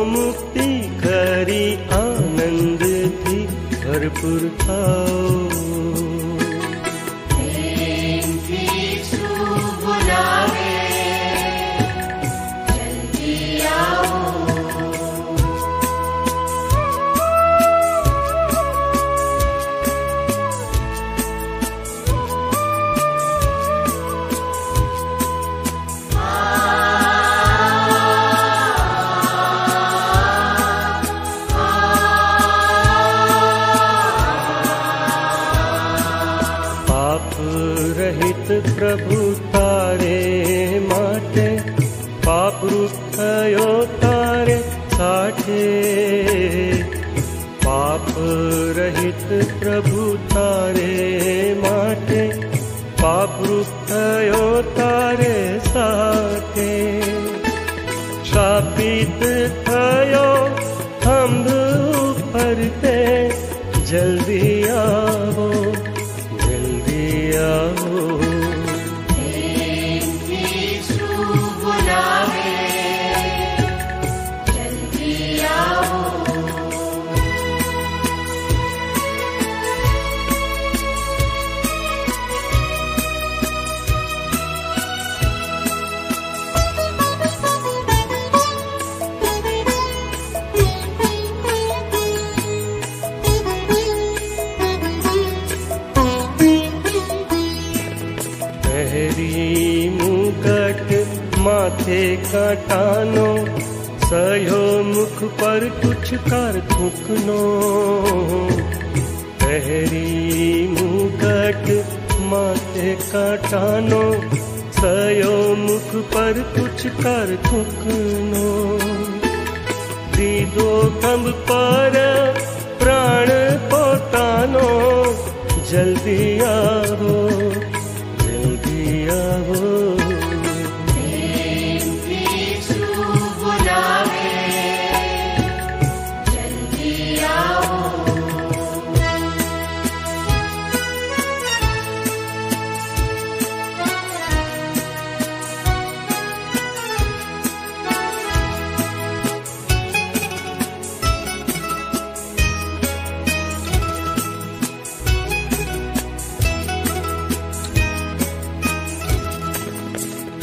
मुक्ति खरी आनंद थी भरपूर खाओ। प्रेम यीशु बुलावे, जल्दी आओ। प्रभु तारे माटे पाप रूप थयो तारे साठे। पाप रहित प्रभु तारे माटे पाप रूप थयो तारे साठे। शापित थयो खंभ ऊपर ते, जल्दी आओ जल्दी आओ। माथे काटानो सयो मुख पर कुछ कर थूकनो। पहरी मुकट माथे काटानो सयो मुख पर कुछ कर थूकनो। दीदो खंभ पर प्राण पोतानो, जल्दी आओ जल्दी आओ।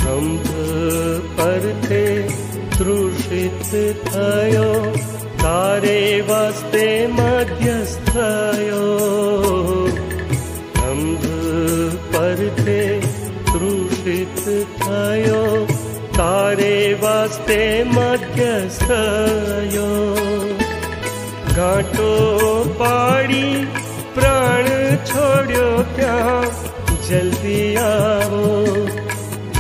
खंभ पर थे तृषित थयो तारे वास्ते मध्यस्थयो। खंभ पर थे तृषित थयो तारे वास्ते मध्यस्थयो। घाटो पाड़ी प्राण छोड़ो क्या, जल्दी आओ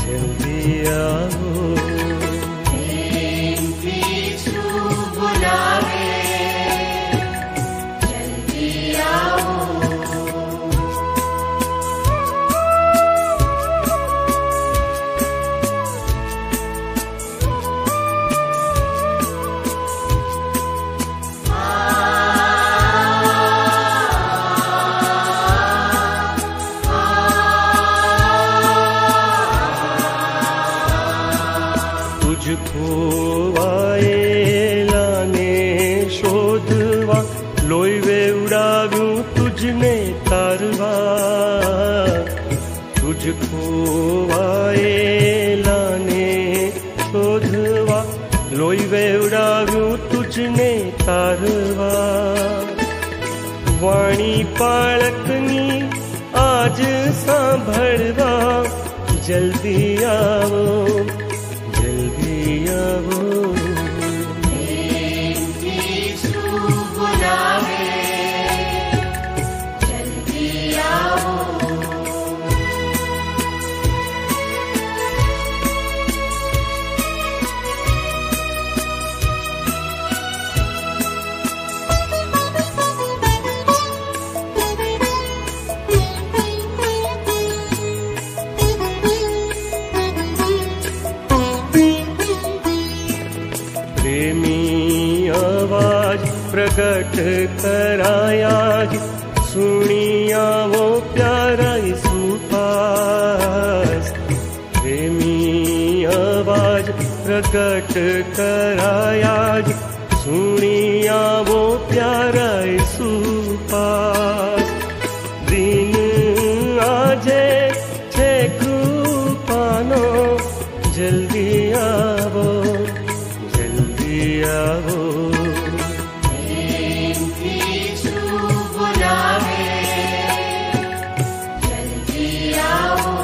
जल्दी आओ। प्रेम यीशु बुलावे, जल्दी आओ। खोवाएला ने शोधवा, लोईवे उड़ाव्यू तुझने तारवा। तुझ खोवाएला ने शोधवा, लोईवे उड़ाव्यू तुझने तारवा। वाणी पाळकनी आज सांभळवा, जल्दी आओ जल्दी आओ। प्रेम यीशु बुलावे, जल्दी आओ। प्रेमी आवाज प्रकट करायाज, सुनिया वो प्यारा यीशु पास। प्रेमी आवाज प्रकट करायाज, सुनिया वो प्यारा यीशु पास। दिन आजे छे कृपानो, जल्दी आवो, जल्दी आवो। यीशु बुलावे, जल्दी आओ।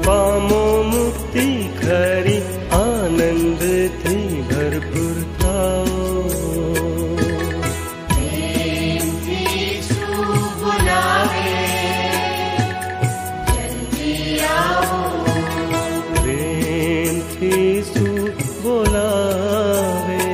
पामो मुक्ति खरी, आनंद थी भरपूर थाओ। यीशु बुलावे, जल्दी आओ। प्रेम यीशु बोलावे,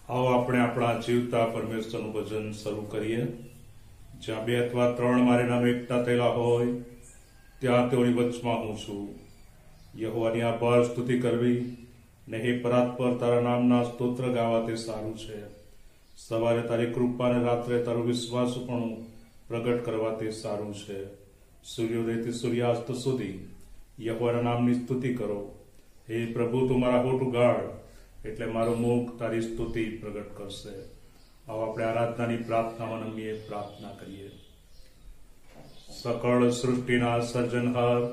આવો આપણે આપણા જીવતા પરમેશ્વરનું ભજન શરૂ કરીએ. જ્યાં 2 અથવા 3 મારે નામ એકઠા થયેલા હોય ત્યાં તેઓની વચમાં હું છું. યહોવાની આભાર સ્તુતિ કરવી ને હે પરાત્પર તારા નામના સ્તોત્ર ગાવા તે સારું છે. સવારે તારી કૃપા ને રાત્રે તારું વિશ્વાસપણું પ્રગટ કરવા તે સારું છે. સૂર્યોદયથી સૂર્યાસ્ત સુધી યહોવાના નામની સ્તુતિ કરો. હે પ્રભુ તું મારા હોઠ ઉગાડ એટલે મારું મુખ તારી સ્તુતિ પ્રગટ કરશે. આવો આપણે આરાધનાની પ્રાર્થનામાં નમીએ પ્રાર્થના કરીએ. સકળ સૃષ્ટિના સર્જનહાર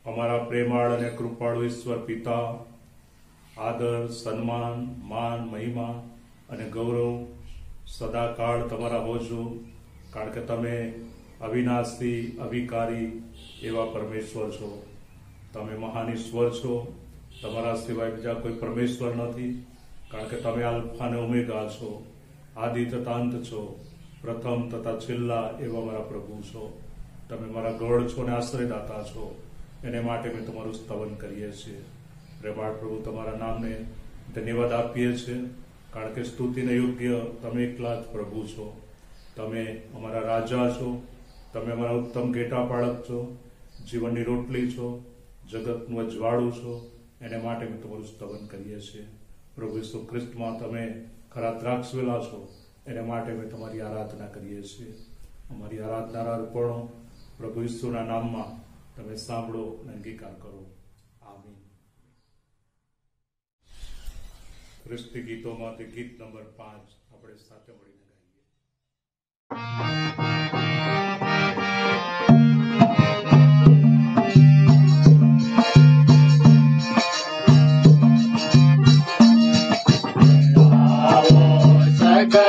અમારા પ્રેમાળ અને કૃપાળુ ઈશ્વર પિતા, આદર, સન્માન, માન, મહિમા અને ગૌરવ સદાકાળ તમારા હોજો, કારણ કે તમે અવિનાશી, અવિકારી એવા પરમેશ્વર છો. તમે મહાન ઈશ્વર છો. તમારા સિવાય બીજા કોઈ પરમેશ્વર નથી, કારણ કે તમે આલ્ફા અને ઓમેગા છો, આદિ તથા અંત છો, પ્રથમ તથા છેલ્લા એવા મારા પ્રભુ છો. તમે મારા ગઢ છો અને આશ્રયદાતા છો. એને માટે મેં તમારું સ્તવન કરીએ છીએ. પ્રેમાળ પ્રભુ, તમારા નામને ધન્યવાદ આપીએ છીએ, કારણ કે સ્તુતિને યોગ્ય તમે એકલા જ પ્રભુ છો. તમે અમારા રાજા છો. તમે અમારા ઉત્તમ ઘેટા પાળક છો. જીવનની રોટલી છો. જગતનું અજવાળું છો. એને માટે મેં તમારું સ્તવન કરીએ છીએ. પ્રભુ ઈસુ ખ્રિસ્તમાં તમે ખરા દ્રાક્ષવેલા છો. એને માટે મેં તમારી આરાધના કરીએ છીએ. અમારી આરાધનાના અર્પણો પ્રભુ ઈસુના નામમાં તમે સાંભળો અને અંગીકાર કરો. આમીન. ખ્રિસ્તી ગીતોમાંથી ગીત નંબર 5 આપણે સાથે મળીને ગાઈએ. જય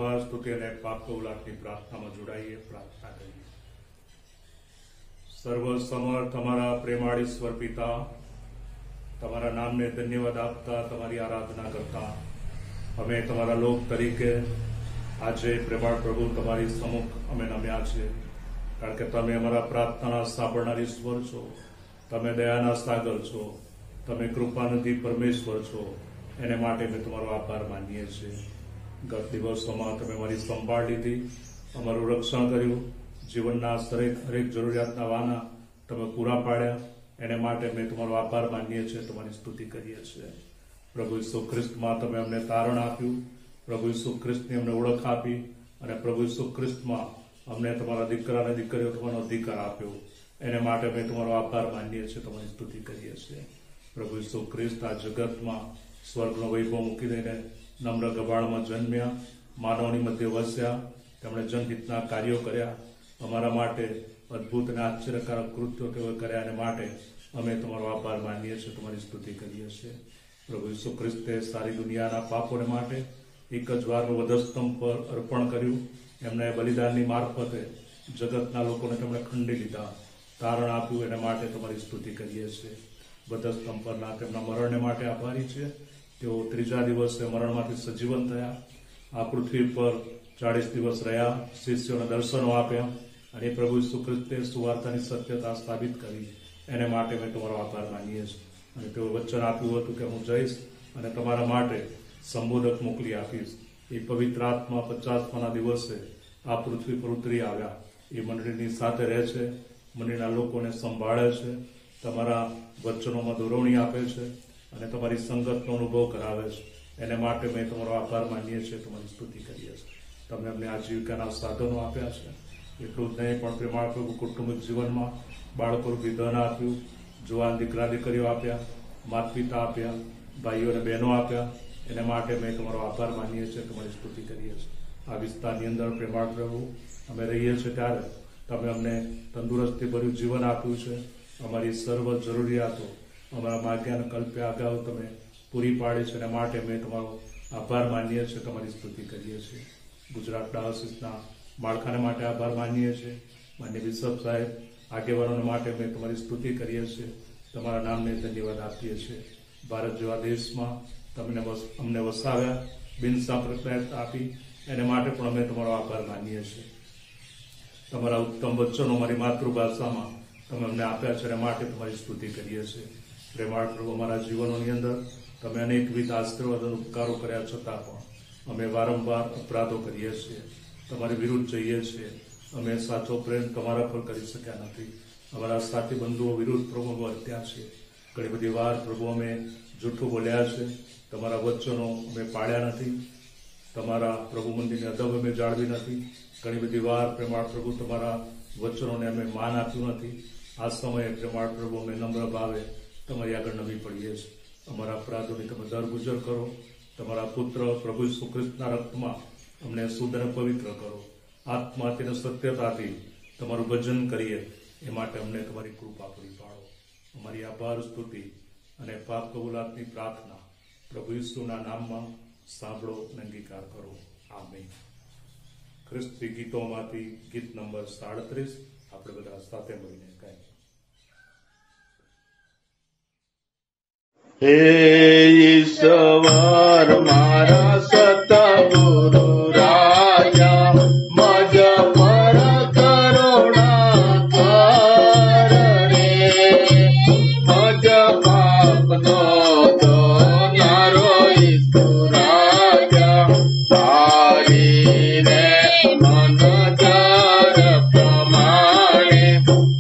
આભાર સ્તુતિ અને પાપ કબૂલાતની પ્રાર્થનામાં જોડાઈએ, પ્રાર્થના કરીએ. સર્વ સમર્થ અમારા પ્રેમાળ ઈશ્વર પિતા, તમારા નામને ધન્યવાદ આપતા, તમારી આરાધના કરતા અમે તમારા લોક તરીકે આજે પ્રેમાળ પ્રભુ તમારી સમુખ અમે નમ્યા છે. કારણ કે તમે અમારા પ્રાર્થના સાંભળનાર ઈશ્વર છો, તમે દયાના સાગર છો, તમે કૃપાનિધિ પરમેશ્વર છો. એને માટે અમે તમારો આભાર માનીએ છીએ. ગત દિવસોમાં તમે અમારી સંભાળ લીધી, અમારું રક્ષણ કર્યું, જીવનના હરેક જરૂરિયાતના વાના તમે પૂરા પાડ્યા. એને માટે અમે તમારો આભાર માનીએ છીએ, તમારી સ્તુતિ કરીએ છીએ. પ્રભુ ઈસુ ખ્રિસ્તમાં તમે અમને તારણ આપ્યું, પ્રભુ ઈસુ ખ્રિસ્તની અમને ઓળખ આપી, અને પ્રભુ ઈસુ ખ્રિસ્તમાં અમને તમારા દીકરા અને દીકરીઓ તમારો અધિકાર આપ્યો. એને માટે અમે તમારો આભાર માનીએ છીએ, તમારી સ્તુતિ કરીએ છીએ. પ્રભુ ઈસુ ખ્રિસ્ત આ જગતમાં સ્વર્ગનો વૈભવ મૂકી દઈને નમ્ર ગબાળમાં જન્મ્યા, માનવની મધ્ય વસ્યા, તેમણે જનહિતના કાર્યો કર્યા, અમારા માટે અદ્ભુત અને આશ્ચર્યકારક કૃત્યો તેઓ કર્યા. અને માટે અમે તમારો આભાર માનીએ છીએ, તમારી સ્તુતિ કરીએ છીએ. પ્રભુ ઈસુ ખ્રિસ્તે સારી દુનિયાના પાપોને માટે એક જ વારનું વધસ્તંભ પર અર્પણ કર્યું. એમને બલિદાનની મારફતે જગતના લોકોને તેમણે ખંડી લીધા, તારણ આપ્યું. એના માટે તમારી સ્તુતિ કરીએ છીએ. વધસ્તંભ પરના તેમના મરણને માટે આભારી છે. તેઓ ત્રીજા દિવસે મરણમાંથી સજીવન થયા, આ પૃથ્વી પર 40 દિવસ રહ્યા, શિષ્યોને દર્શનો આપ્યા, અને પ્રભુ ઈસુ ખ્રિસ્તે સુવાર્તાની સત્યતા સ્થાપિત કરી. એને માટે મેં તમારો આભાર માનીએ છીએ. અને તેઓ વચન આપ્યું હતું કે હું જઈશ અને તમારા માટે સંબોધક મોકલી આપીશ. એ પવિત્ર આત્મા 50મા દિવસે આ પૃથ્વી પર ઉતરી આવ્યા. એ મંડળીની સાથે રહે છે, મંડળીના લોકોને સંભાળે છે, તમારા વચનોમાં દોરવણી આપે છે, અને તમારી સંગતનો અનુભવ કરાવે છે. એને માટે મેં તમારો આભાર માનીએ છીએ, તમારી સ્તુતિ કરીએ છીએ. તમે અમને આજીવિકાના સાધનો આપ્યા છે. એટલું જ નહીં પણ પ્રેમાળ પ્રભુ કૌટુંબિક જીવનમાં બાળકોનું વિધાન આપ્યું, જુવાન દીકરા દીકરીઓ આપ્યા, માતા પિતા આપ્યા, ભાઈઓ અને બહેનો આપ્યા. એને માટે મેં તમારો આભાર માનીએ છીએ, તમારી સ્તુતિ કરીએ છીએ. આ વિસ્તારની અંદર પ્રેમાળ પ્રભુ અમે રહીએ છીએ ત્યારે તમે અમને તંદુરસ્તી ભર્યું જીવન આપ્યું છે. અમારી સર્વ જરૂરિયાતો અમારા માગ્યાને કલ્પે અગાઉ તમે પૂરી પાડી છે. એના માટે મેં તમારો આભાર માનીએ છીએ, તમારી સ્તુતિ કરીએ છીએ. ગુજરાત ડાયોસીસના માળખાને માટે આભાર માનીએ છીએ. માન્ય બિશપ સાહેબ આગેવાનોને માટે મેં તમારી સ્તુતિ કરીએ છીએ, તમારા નામને ધન્યવાદ આપીએ છીએ. ભારત જેવા દેશમાં તમને અમને વસાવ્યા, બિનસાંપ્રદાયિક આપી, એને માટે પણ અમે તમારો આભાર માનીએ છીએ. તમારા ઉત્તમ વચનો અમારી માતૃભાષામાં તમે અમને આપ્યા છે, એના માટે તમારી સ્તુતિ કરીએ છીએ. પ્રેમાળ પ્રભુ, અમારા જીવનોની અંદર તમે અનેકવિધ આશીર્વાદ અને ઉપકારો કર્યા છતાં પણ અમે વારંવાર અપરાધો કરીએ છીએ, તમારી વિરુદ્ધ જઈએ છીએ. અમે સાચો પ્રેમ તમારા પર કરી શક્યા નથી. અમારા સાથી બંધુઓ વિરુદ્ધ પ્રભુ વર્ત્યા છે. ઘણી બધી વાર પ્રભુ અમે જૂઠું બોલ્યા છે, તમારા વચનો અમે પાળ્યા નથી, તમારા પ્રભુ મંદિરની અદબ અમે જાળવી નથી. ઘણી બધી વાર પ્રેમાળ પ્રભુ તમારા વચનોને અમે માન આપ્યું નથી. આ સમયે પ્રેમાળ પ્રભુ અમે નમ્ર ભાવે તમારી આગળ નમી પડીએ છીએ. અમારા અપરાધોની તમે દરગુજર કરો. તમારા પુત્ર પ્રભુ ઈસુ ખ્રિસ્તના રક્તમાં અમને શુદ્ધ અને પવિત્ર કરો. આત્માથી અને સત્યતાથી તમારું ભજન કરીએ, એ માટે અમને તમારી કૃપા પૂરી પાડો. અમારી આભાર સ્તુતિ અને પાપ કબૂલાતની પ્રાર્થના પ્રભુ ઈસુના નામમાં સાંભળો અને અંગીકાર કરો. આમીન. ખ્રિસ્તી ગીતોમાંથી ગીત નંબર 37 આપણે બધા સાથે મળીને ગાઈએ. હે ઈશ્વર મારા સતગુરુ રાજા, મજ પર કરુણા કર રે. મજ પાપનો ધોનારો ઈસુ રાજા, તારી રે મન ધાર પ્રમાણે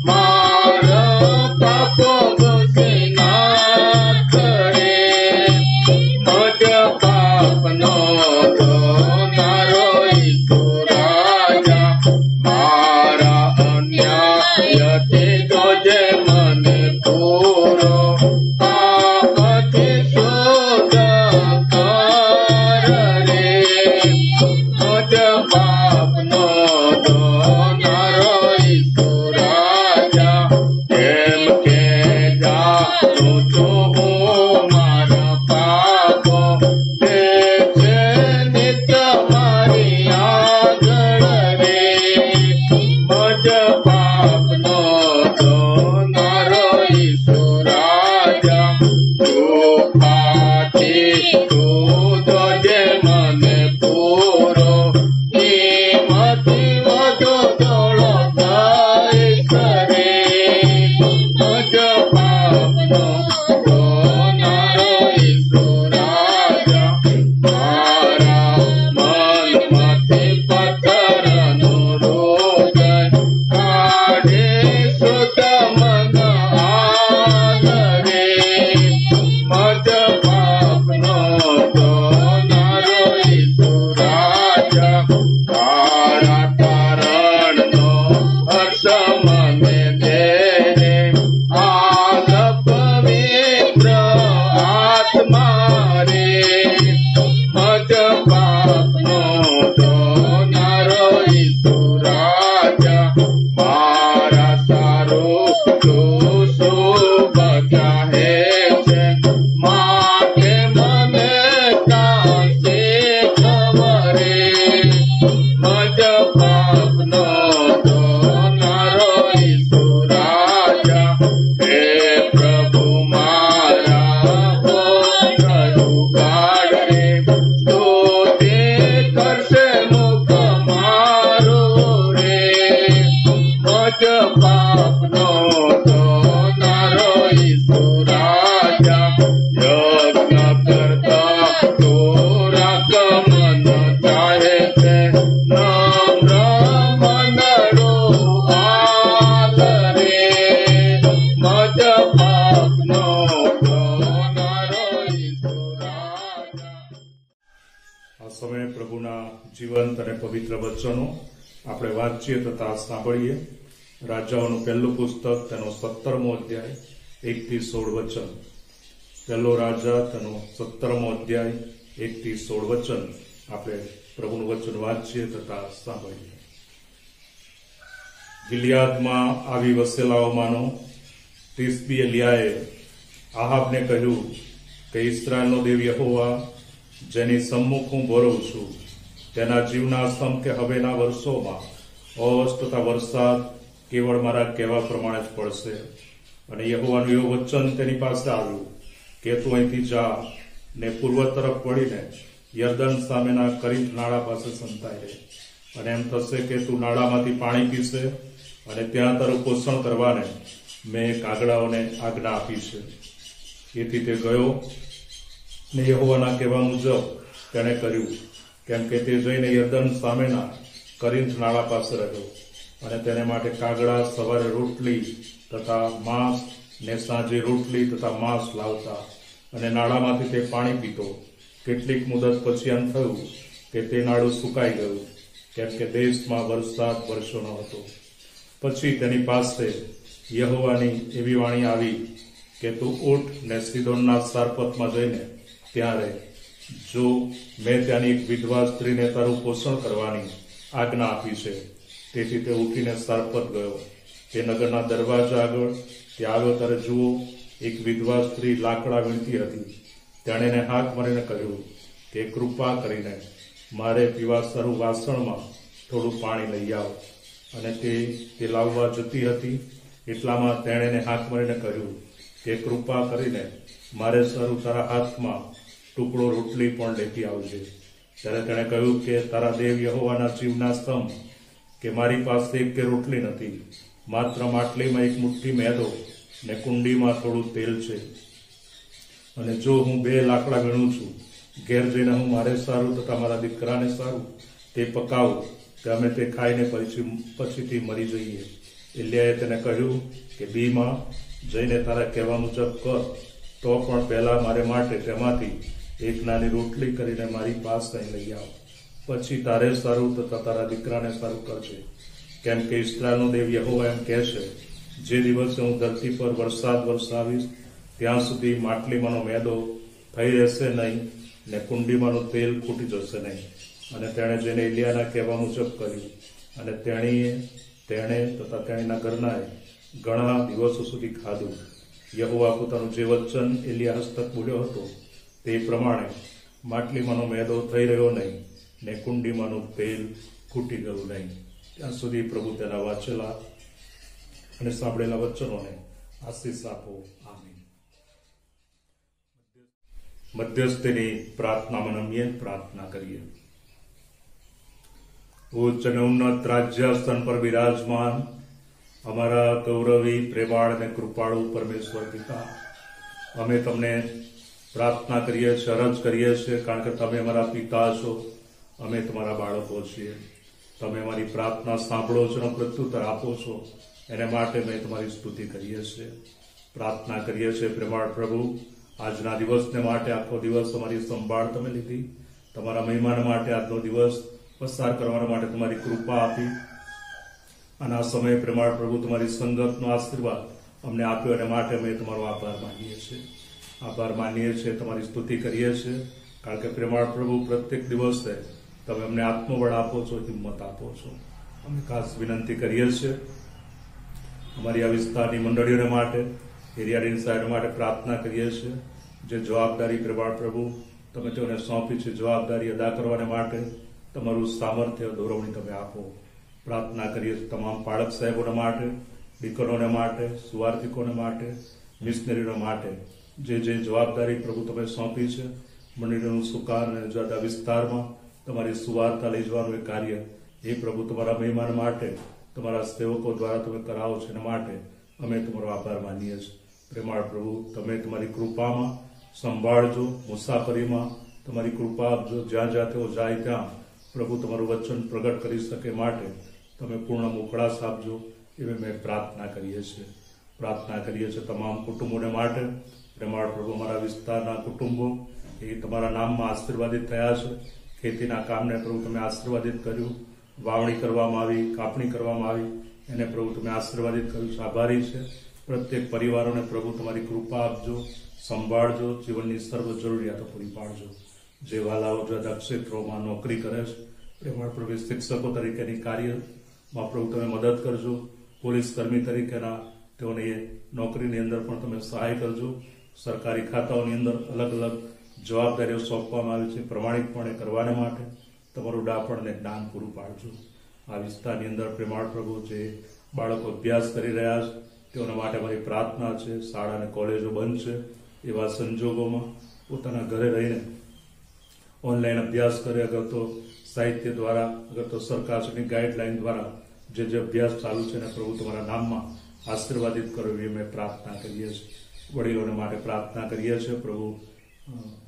મારા પાપો ઘસી નાખ રે. મજ પાપનો ધોનારો તારા તારણનો હર્ષ મને દે રે આલ પવિત્ર આત્મા રે મજ પાપનો ધોનારો ઈસુ રાજા મારા સારું તું શુભ ચાહે છે માટે મને કાંસે ખબરે મજ પાપનો ધોનારો ઈસુ રાજા હે પ્રભુ મારા હોઠ ઉગાડ રે સ્તુતિ કરશે મુખ મારું રે મજ પાપનો ધોનારો ઈસુ રાજા યજ્ઞ કરતા થોડા કમન ચાહે છે નમ્ર મનડો આલ રે મજ પાપનો ધોનારો ઈસુ રાજા. આ સમયે પ્રભુના જીવંત અને પવિત્ર વચનો આપણે વાંચીએ તથા સાંભળીએ. રાજાઓનું પહેલું પુસ્તક તેનો 17મો અધ્યાય 1 થી 16 વચન. પહેલો રાજા તેનો 17મો અધ્યાય 1 થી 16 વચન આપણે પ્રભુનું વચન વાંચીએ તથા સાંભળીએ. ગિલિયાદમાં આવી વસેલાઓમાંનો તિસ્બી એલિયાએ આહાબને કહ્યું કે ઇસ્રાયેલનો દેવ યહોવા જેની સમ્મુખ હું ભોરવું છું તેના જીવના સ્તંભ કે હવેના વર્ષોમાં ઓશ તથા વરસાદ કેવળ મારા કહેવા પ્રમાણે જ પડશે. અને યહોવાનું એવું વચન તેની પાસે આવ્યું કે તું અહીંથી જા ને પૂર્વ તરફ વળીને યર્દન સામેના કરીત નાળા પાસે સંતાઈ રહે. અને એમ થશે કે તું નાળામાંથી પાણી પીશે અને ત્યાં તારું પોષણ કરવાને મેં કાગડાઓને આજ્ઞા આપી છે. એથી તે ગયો ને યહોવાના કહેવા મુજબ તેણે કર્યું, કેમ કે તે જઈને યર્દન સામેના કરીંત નાળા પાસે રહ્યો. અને તેને માટે કાગડા સવારે રોટલી તથા માંસ ને સાંજે રોટલી તથા માંસ લાવતા અને નાળામાંથી તે પાણી પીતો. કેટલીક મુદત પછી એમ થયું કે તે નાળું સુકાઈ ગયું, કેમ કે દેશમાં વરસાદ વરસ્યો ન હતો. પછી તેની પાસે યહોવાની એવી વાણી આવી કે તું ઊઠ ને સીદોનના સારપતમાં જઈને ત્યાં રહે. જો મેં ત્યાંની એક વિધવા સ્ત્રીને તારું પોષણ કરવાની આજ્ઞા આપી છે. તેથી તે ઉઠીને સારપત ગયો. તે નગરના દરવાજા આગળ ત્યાં આવ્યો ત્યારે જુઓ, એક વિધવા સ્ત્રી લાકડા વીણતી હતી. તેણે એને હાથ મારીને કહ્યું કે કૃપા કરીને મારે પીવા સારું વાસણમાં થોડું પાણી લઈ આવ. અને તે લાવવા જતી હતી. એટલામાં તેણે એને હાથ મારીને કહ્યું કે કૃપા કરીને મારે સારું તારા હાથમાં ટુકડો રોટલી પણ લેતી આવજે. ત્યારે તેણે કહ્યું કે તારા દેવ યહોવાના જીવના સ્તંભ કે મારી પાસે એક કે રોટલી નથી, માત્ર માટલીમાં એક મુઠ્ઠી મેદો ને કુંડીમાં થોડું તેલ છે. અને જો હું 2 લાકડા વીણું છું, ઘેર જઈને હું મારે સારું તથા મારા દીકરાને સારું તે પકાવું કે અમે તે ખાઈને પછીથી મરી જઈએ. એલિયાએ તેને કહ્યું કે બીમાં જઈને તારા કહેવા મુજબ કર, તો પણ પહેલા મારે માટે તેમાંથી એક નાની રોટલી કરીને મારી પાસે અહીં લઈ આવ. પછી તારે સારું તથા તારા દીકરાને સારું કરજે. કેમ કે ઇસ્રાયેલનો દેવ યહોવા એમ કહે છે, જે દિવસે હું ધરતી પર વરસાદ વરસાવીશ ત્યાં સુધી માટલીમાંનો મેદો થઈ રહેશે નહીં ને કુંડીમાંનું તેલ ખૂટી જશે નહીં. અને તેણે જેને એલિયાના કહેવા મુજબ કર્યું. અને તેણે તથા તેણીના ઘરનાએ ઘણા દિવસો સુધી ખાધું. યહોવા પોતાનું જે વચન એલિયા હસ્તક બોલ્યો હતો તે પ્રમાણે માટલીમાંનો મેદો થઈ રહ્યો નહીં ને કુંડીમાંનું તેલ ખૂટી ગયું નહીં. ત્યાં સુધી પ્રભુ તેના વાંચેલા અને સાંભળેલા વચનોને આશીષ આપો. આમીન. મધ્યસ્થની પ્રાર્થનામાં નમીએ, પ્રાર્થના કરીએ. ઉચ્ચ અને ઉન્નત રાજ્ય સ્થાન પર બિરાજમાન અમારા ગૌરવી, પ્રેમાળ અને કૃપાળુ પરમેશ્વર પિતા, અમે તમને પ્રાર્થના કરીએ છીએ, અરજ કરીએ છીએ, કારણ કે તમે અમારા પિતા છો, અમે તમારા બાળકો છીએ. તમે અમારી પ્રાર્થના સાંભળો છો અને પ્રત્યુત્તર આપો છો, એને માટે અમે તમારી સ્તુતિ કરીએ છીએ, પ્રાર્થના કરીએ છીએ. પ્રેમાળ પ્રભુ, આજના દિવસને માટે આખો દિવસ અમારી સંભાળ તમે લીધી. તમારા મહેમાન માટે આજનો દિવસ પસાર કરવાના માટે તમારી કૃપા આપી અને આ સમયે પ્રેમાળ પ્રભુ તમારી સંગતનો આશીર્વાદ અમને આપ્યો અને માટે અમે તમારો આભાર માનીએ છીએ, તમારી સ્તુતિ કરીએ છીએ, કારણ કે પ્રેમાળ પ્રભુ પ્રત્યેક દિવસે તમે અમને આત્મબળ આપો છો, હિંમત આપો છો. અમે ખાસ વિનંતી કરીએ છીએ અમારી આ વિસ્તારની મંડળીઓને માટે, એરિયાની સાહેબ માટે પ્રાર્થના કરીએ છીએ. જે જવાબદારી પ્રેમાળ પ્રભુ તમે તેઓને સોંપી છે, જવાબદારી અદા કરવાને માટે તમારું સામર્થ્ય દોરવણી તમે આપો. પ્રાર્થના કરીએ છીએ તમામ પાળક સાહેબોને માટે, દીકરોને માટે, સુવાર્થિકોને માટે, મિશનરીઓ માટે, જે જવાબદારી પ્રભુ તમે સોંપી છે, મંડળીનું સુકાન અને જુદા વિસ્તારમાં તમારી સુવાર્તા લઈ જવાનું એ કાર્ય એ પ્રભુ તમારા મહેમાન માટે, તમારા સેવકો દ્વારા તમે કરાવો છો એના માટે અમે તમારો આભાર માનીએ છીએ. પ્રેમાળ પ્રભુ તમે તમારી કૃપામાં સંભાળજો, મુસાફરીમાં તમારી કૃપા આપજો, જ્યાં જ્યાં તેઓ જાય ત્યાં પ્રભુ તમારું વચન પ્રગટ કરી શકે માટે તમે પૂર્ણ મોકળાશ આપજો એવી અમે પ્રાર્થના કરીએ છીએ. તમામ કુટુંબોને માટે પ્રેમાળ પ્રભુ અમારા વિસ્તારના કુટુંબો એ તમારા નામમાં આશીર્વાદિત થયા છે. ખેતીના કામને પ્રભુ તમે આશીર્વાદિત કર્યું, વાવણી કરવામાં આવી, કાપણી કરવામાં આવી, એને પ્રભુ તમે આશીર્વાદિત કર્યું છે. આભારી છે. પ્રત્યેક પરિવારોને પ્રભુ તમારી કૃપા આપજો, સંભાળજો, જીવનની સર્વ જરૂરિયાતો પૂરી પાડજો. જે વાલાઓ જુદા ક્ષેત્રોમાં નોકરી કરે છે પ્રેમાળ પ્રભુ શિક્ષકો તરીકેની કાર્યમાં પ્રભુ તમે મદદ કરજો. પોલીસ કર્મી તરીકેના તેઓને એ નોકરીની અંદર પણ તમે સહાય કરજો. સરકારી ખાતાઓની અંદર અલગ અલગ જવાબદારીઓ સોંપવામાં આવી છે, પ્રમાણિકપણે કરવાને માટે તમારું ડાપણને જ્ઞાન પૂરું પાડજો. આ વિસ્તારની અંદર પ્રેમાળ પ્રભુ જે બાળકો અભ્યાસ કરી રહ્યા છે તેઓના માટે મારી પ્રાર્થના છે. શાળા અને કોલેજો બંધ છે, એવા સંજોગોમાં પોતાના ઘરે રહીને ઓનલાઈન અભ્યાસ કરે, અગર તો સાહિત્ય દ્વારા, અગર તો સરકારની ગાઈડલાઈન દ્વારા જે અભ્યાસ ચાલુ છે એને પ્રભુ તમારા નામમાં આશીર્વાદિત કરો એવી અમે પ્રાર્થના કરીએ છીએ. વડીલોને માટે પ્રાર્થના કરીએ છીએ. પ્રભુ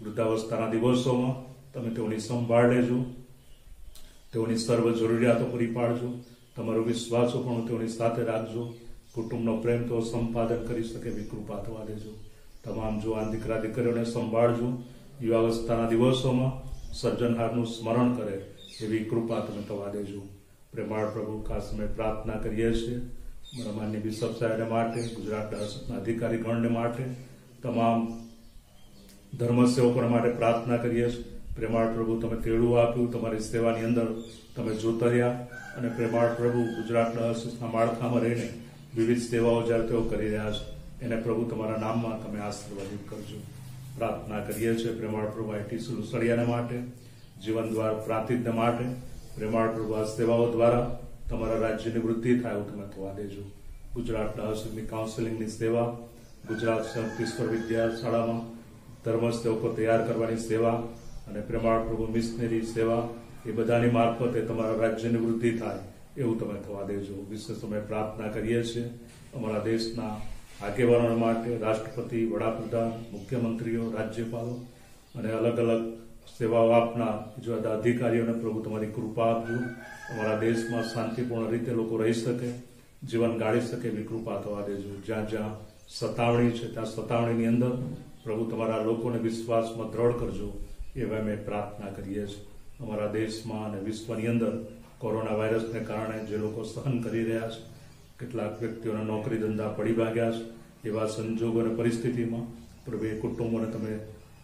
વૃદ્ધાવસ્થાના દિવસોમાં તમે તેઓની સંભાળ લેજો, તેઓની સર્વ જરૂરિયાતો પૂરી પાડજો, તમારો વિશ્વાસો પણ તેઓની સાથે રાખજો. કુટુંબનો પ્રેમ તેઓ સંપાદન કરી શકે એવી કૃપા થવા દેજો. તમામ જુવાન દીકરા દીકરીઓને સંભાળજો. યુવાવસ્થાના દિવસોમાં સર્જનહારનું સ્મરણ કરે એવી કૃપા તમે થવા દેજો. પ્રેમાળ પ્રભુ ખાસ અમે પ્રાર્થના કરીએ છીએ મારા માનની બિશપ સાહેબને માટે, ગુજરાતના અધિકારી ગણને માટે, તમામ ધર્મસેવકોને માટે પ્રાર્થના કરીએ છીએ. પ્રેમાળ પ્રભુ તમે તેડું આપ્યું, તમારી સેવાની અંદર તમે જોતા રહ્યા અને પ્રેમાળ પ્રભુ ગુજરાતના માળખામાં રહીને વિવિધ સેવાઓ જ્યારે તેઓ કરી રહ્યા છે એને પ્રભુ તમારા નામમાં તમે આશીર્વાદિત કરજો. પ્રાર્થના કરીએ છીએ પ્રેમાળ પ્રભુ આઈટીસી લુસડિયાને માટે, જીવન દ્વાર પ્રાંતિજને માટે પ્રેમાળ પ્રભુ આ સેવાઓ દ્વારા તમારા રાજ્યની વૃદ્ધિ થાય એવું તમે થવા દેજો. ગુજરાત ડાયોસિસની કાઉન્સેલિંગની સેવા, ગુજરાત સંતેશ્વર વિદ્યાશાળામાં ધર્મસેવકો તૈયાર કરવાની સેવા અને પ્રેમાળ પ્રભુ મિશનરી સેવા એ બધાની મારફતે તમારા રાજ્યની વૃદ્ધિ થાય એવું તમે થવા દેજો. વિશેષ અમે પ્રાર્થના કરીએ છીએ અમારા દેશના આગેવાનો માટે, રાષ્ટ્રપતિ, વડાપ્રધાન, મુખ્યમંત્રીઓ, રાજ્યપાલો અને અલગ અલગ સેવાઓ આપનાર જુદા અધિકારીઓને પ્રભુ તમારી કૃપા આપજો. અમારા દેશમાં શાંતિપૂર્ણ રીતે લોકો રહી શકે, જીવન ગાળી શકે એવી કૃપા થવા દેજો. જ્યાં જ્યાં સતાવણી છે ત્યાં સતાવણીની અંદર પ્રભુ તમારા લોકોને વિશ્વાસમાં દ્રઢ કરજો એવા અમે પ્રાર્થના કરીએ છીએ. અમારા દેશમાં અને વિશ્વની અંદર કોરોના વાયરસને કારણે જે લોકો સહન કરી રહ્યા છે, કેટલાક વ્યક્તિઓના નોકરી ધંધા પડી ભાગ્યા છે, એવા સંજોગો અને પરિસ્થિતિમાં પ્રભુ એ કુટુંબોને તમે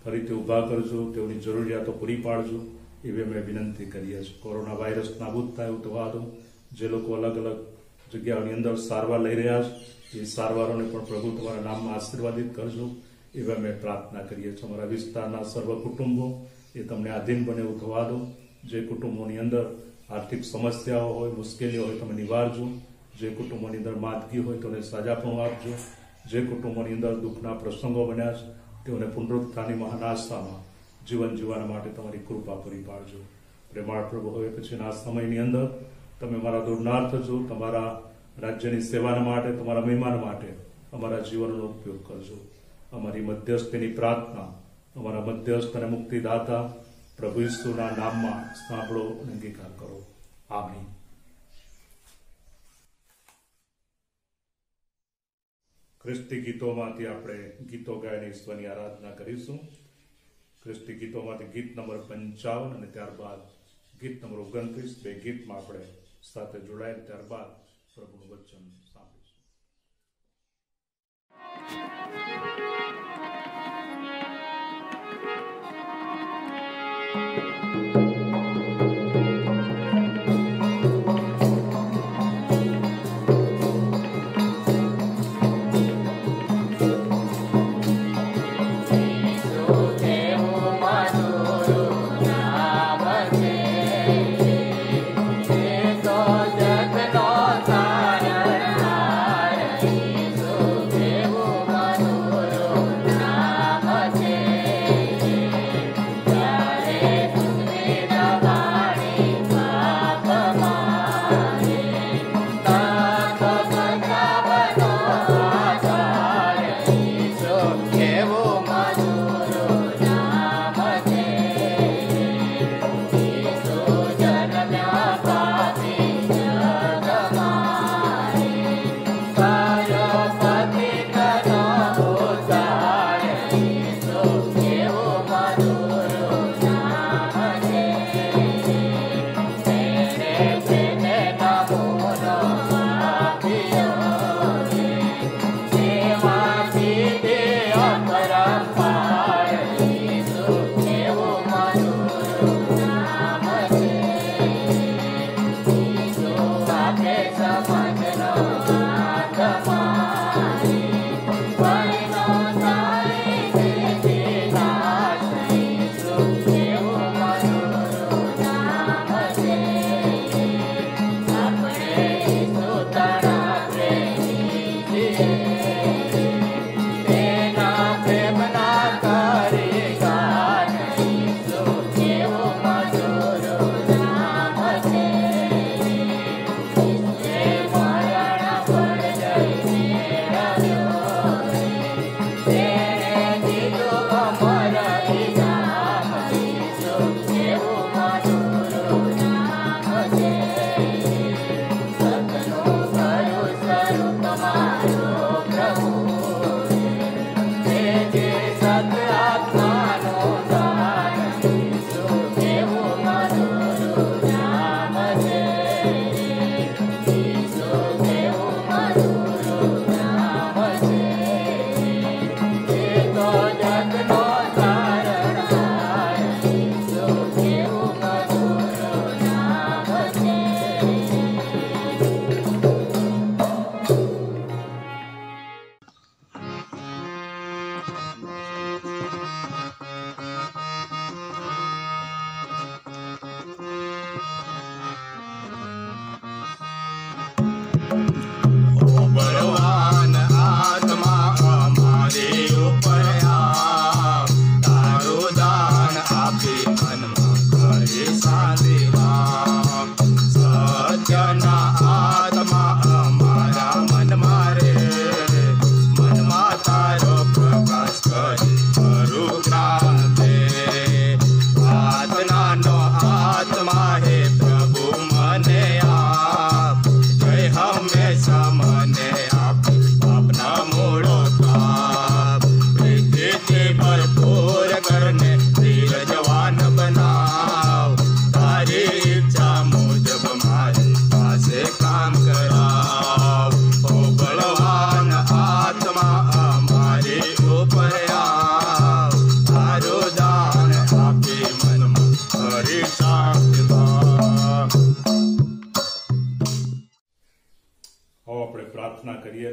ફરીથી ઊભા કરજો, તેઓની જરૂરિયાતો પૂરી પાડજો એવી અમે વિનંતી કરીએ છીએ. કોરોના વાયરસ નાબૂદ થાય એવું થવા દો. જે લોકો અલગ અલગ જગ્યાઓની અંદર સારવાર લઈ રહ્યા છે એ સારવારોને પણ પ્રભુ તમારા નામમાં આશીર્વાદિત કરજો એવી અમે પ્રાર્થના કરીએ છીએ. અમારા વિસ્તારના સર્વ કુટુંબો એ તમને આધીન બને એવું થવા દો. જે કુટુંબોની અંદર આર્થિક સમસ્યાઓ હોય, મુશ્કેલીઓ હોય તમે નિવારજો. જે કુટુંબોની અંદર માંદગી હોય તેઓને સાજાપણું આપજો. જે કુટુંબોની અંદર દુઃખના પ્રસંગો બન્યા છે તેઓને પુનરુત્થાનની મહાન આશામાં જીવન જીવવા માટે તમારી કૃપા પૂરી પાડજો. પ્રેમાળ પ્રભુ હવે પછીના સમયની અંદર તમે મારા દોડનાર થજો. તમારા રાજ્યની સેવાના માટે, તમારા મહેમાન માટે અમારા જીવનનો ઉપયોગ કરજો. અમારી મધ્યસ્થીની પ્રાર્થના અમારા મધ્યસ્થ અને મુક્તિદાતા પ્રભુ ઈસુના નામમાં સાંભળો અને અંગીકાર કરો. આમીન. ખ્રિસ્તી ગીતોમાંથી આપણે ગીતો ગાઈને ઈશ્વરની આરાધના કરીશું. ખ્રિસ્તી ગીતોમાંથી ગીત નંબર 55 અને ત્યારબાદ ગીત નંબર 29 બે ગીતમાં આપણે સાથે જોડાયેલ ત્યારબાદ પ્રભુનું વચન સાંભળીશું.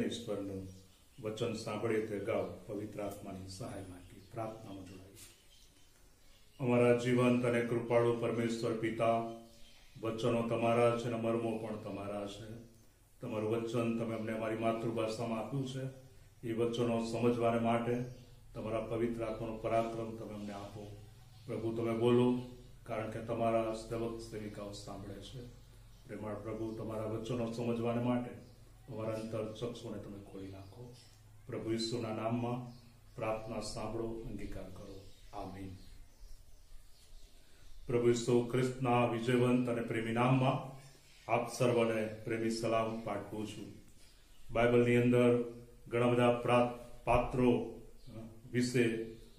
ઈશ્વરનું વચન સાંભળીએ તે અગાઉ પવિત્ર આત્માની સહાય માંગી પ્રાર્થનામાં જોડાઈ. અમારા જીવંત અને કૃપાળુ પરમેશ્વર પિતા, વચનો તમારા છે અને મર્મો પણ તમારા છે. તમારું વચન તમે અમને અમારી માતૃભાષામાં આપ્યું છે. એ વચનો સમજવાને માટે તમારા પવિત્ર આત્માનો પરાક્રમ તમે અમને આપો. પ્રભુ તમે બોલો, કારણ કે તમારા સેવક સેવિકાઓ સાંભળે છે. પ્રેમાળ પ્રભુ, તમારા વચનો સમજવાને માટે તમારા અંતર ચક્ષુને તમે ખોલી નાખો. પ્રભુ ઈસુના નામમાં પ્રાર્થના સાંભળો, અંગીકાર કરો. આમીન. પ્રભુ ઈસુ ખ્રિસ્તના વિજયવંત અને પ્રેમી નામમાં આપ સર્વને પ્રેમી સલામ પાઠવું છું. બાઇબલની અંદર ઘણા બધા પાત્રો વિશે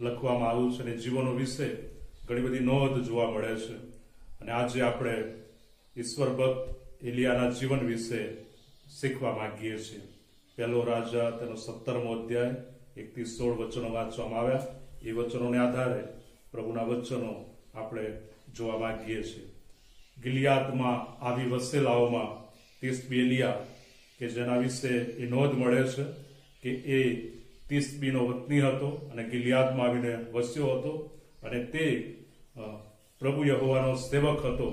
લખવામાં આવ્યું છે અને જીવનો વિશે ઘણી બધી નોંધ જોવા મળે છે. અને આજે આપણે ઈશ્વર ભક્ત એલિયાના જીવન વિશે શીખવા માંગીએ છીએ. પહેલો રાજા તેનો 17મો અધ્યાય 1 થી 16 વચનો વાંચવામાં આવ્યા. એ વચનોને આધારે પ્રભુના વચનો આપણે જોવા માંગીએ છીએ. ગિલિયાદમાં આવી વસેલાઓમાં તિસ્બી એલિયા કે જેના વિશે એ નોંધ મળે છે કે એ તિસ્બીનો વતની હતો અને ગિલિયાદમાં આવીને વસ્યો હતો અને તે પ્રભુ યહોવાનો સેવક હતો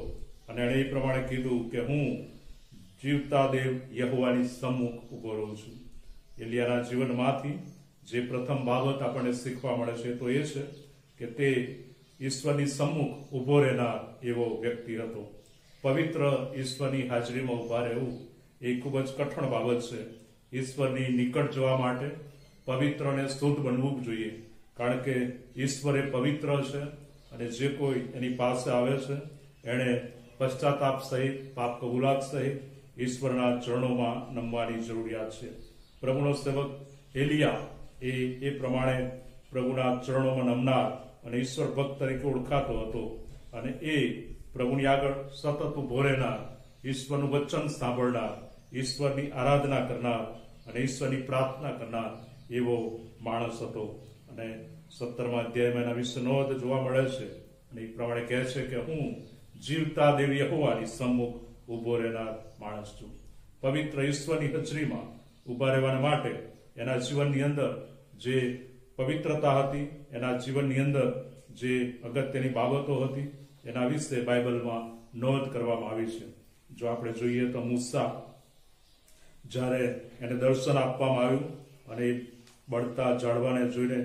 અને એણે એ પ્રમાણે કીધું કે હું જીવતા દેવ યહોવાની સમ્મુખ ઉભો રહું છું. એલિયાના જીવનમાંથી જે પ્રથમ બાબત આપણને શીખવા મળે છે તો એ છે કે તે ઈશ્વરની સમ્મુખ ઉભો રહેનાર એવો વ્યક્તિ હતો. પવિત્ર ઈશ્વરની હાજરીમાં ઉભા રહેવું એ ખૂબ જ કઠણ બાબત છે. ઈશ્વરની નિકટ જવા માટે પવિત્ર અને શુદ્ધ બનવું જોઈએ, કારણ કે ઈશ્વર એ પવિત્ર છે અને જે કોઈ એની પાસે આવે છે એણે પશ્ચાતાપ સહિત, પાપ કબૂલાત સહિત ઈશ્વરના ચરણોમાં નમવાની જરૂરિયાત છે. પ્રભુનો સેવક એલિયા એ પ્રમાણે પ્રભુના ચરણોમાં નમનાર અને ઈશ્વર ભક્ત તરીકે ઓળખાતો હતો અને એ પ્રભુની આગળ સતત ઉભો રહેનાર, ઈશ્વરનું વચન સાંભળનાર, ઈશ્વરની આરાધના કરનાર અને ઈશ્વરની પ્રાર્થના કરનાર એવો માણસ હતો. અને 17મા અધ્યાયમાં એના વિશે નોંધ જોવા મળે છે અને એ પ્રમાણે કહે છે કે હું જીવતા દેવ યહોવાની સમ્મુખ ઉભો રહેનાર માણસ છું. પવિત્ર ઈશ્વરની હાજરીમાં ઉભા રહેવા માટે એના જીવનની અંદર જે પવિત્રતા હતી, એના જીવનની અંદર જે અગત્યની બાબતો હતી, એના વિશે બાઇબલમાં નોંધ કરવામાં આવી છે. જો આપણે જોઈએ તો મૂસા જ્યારે એને દર્શન આપવામાં આવ્યું અને એ બળતા ઝાડવાને જોઈને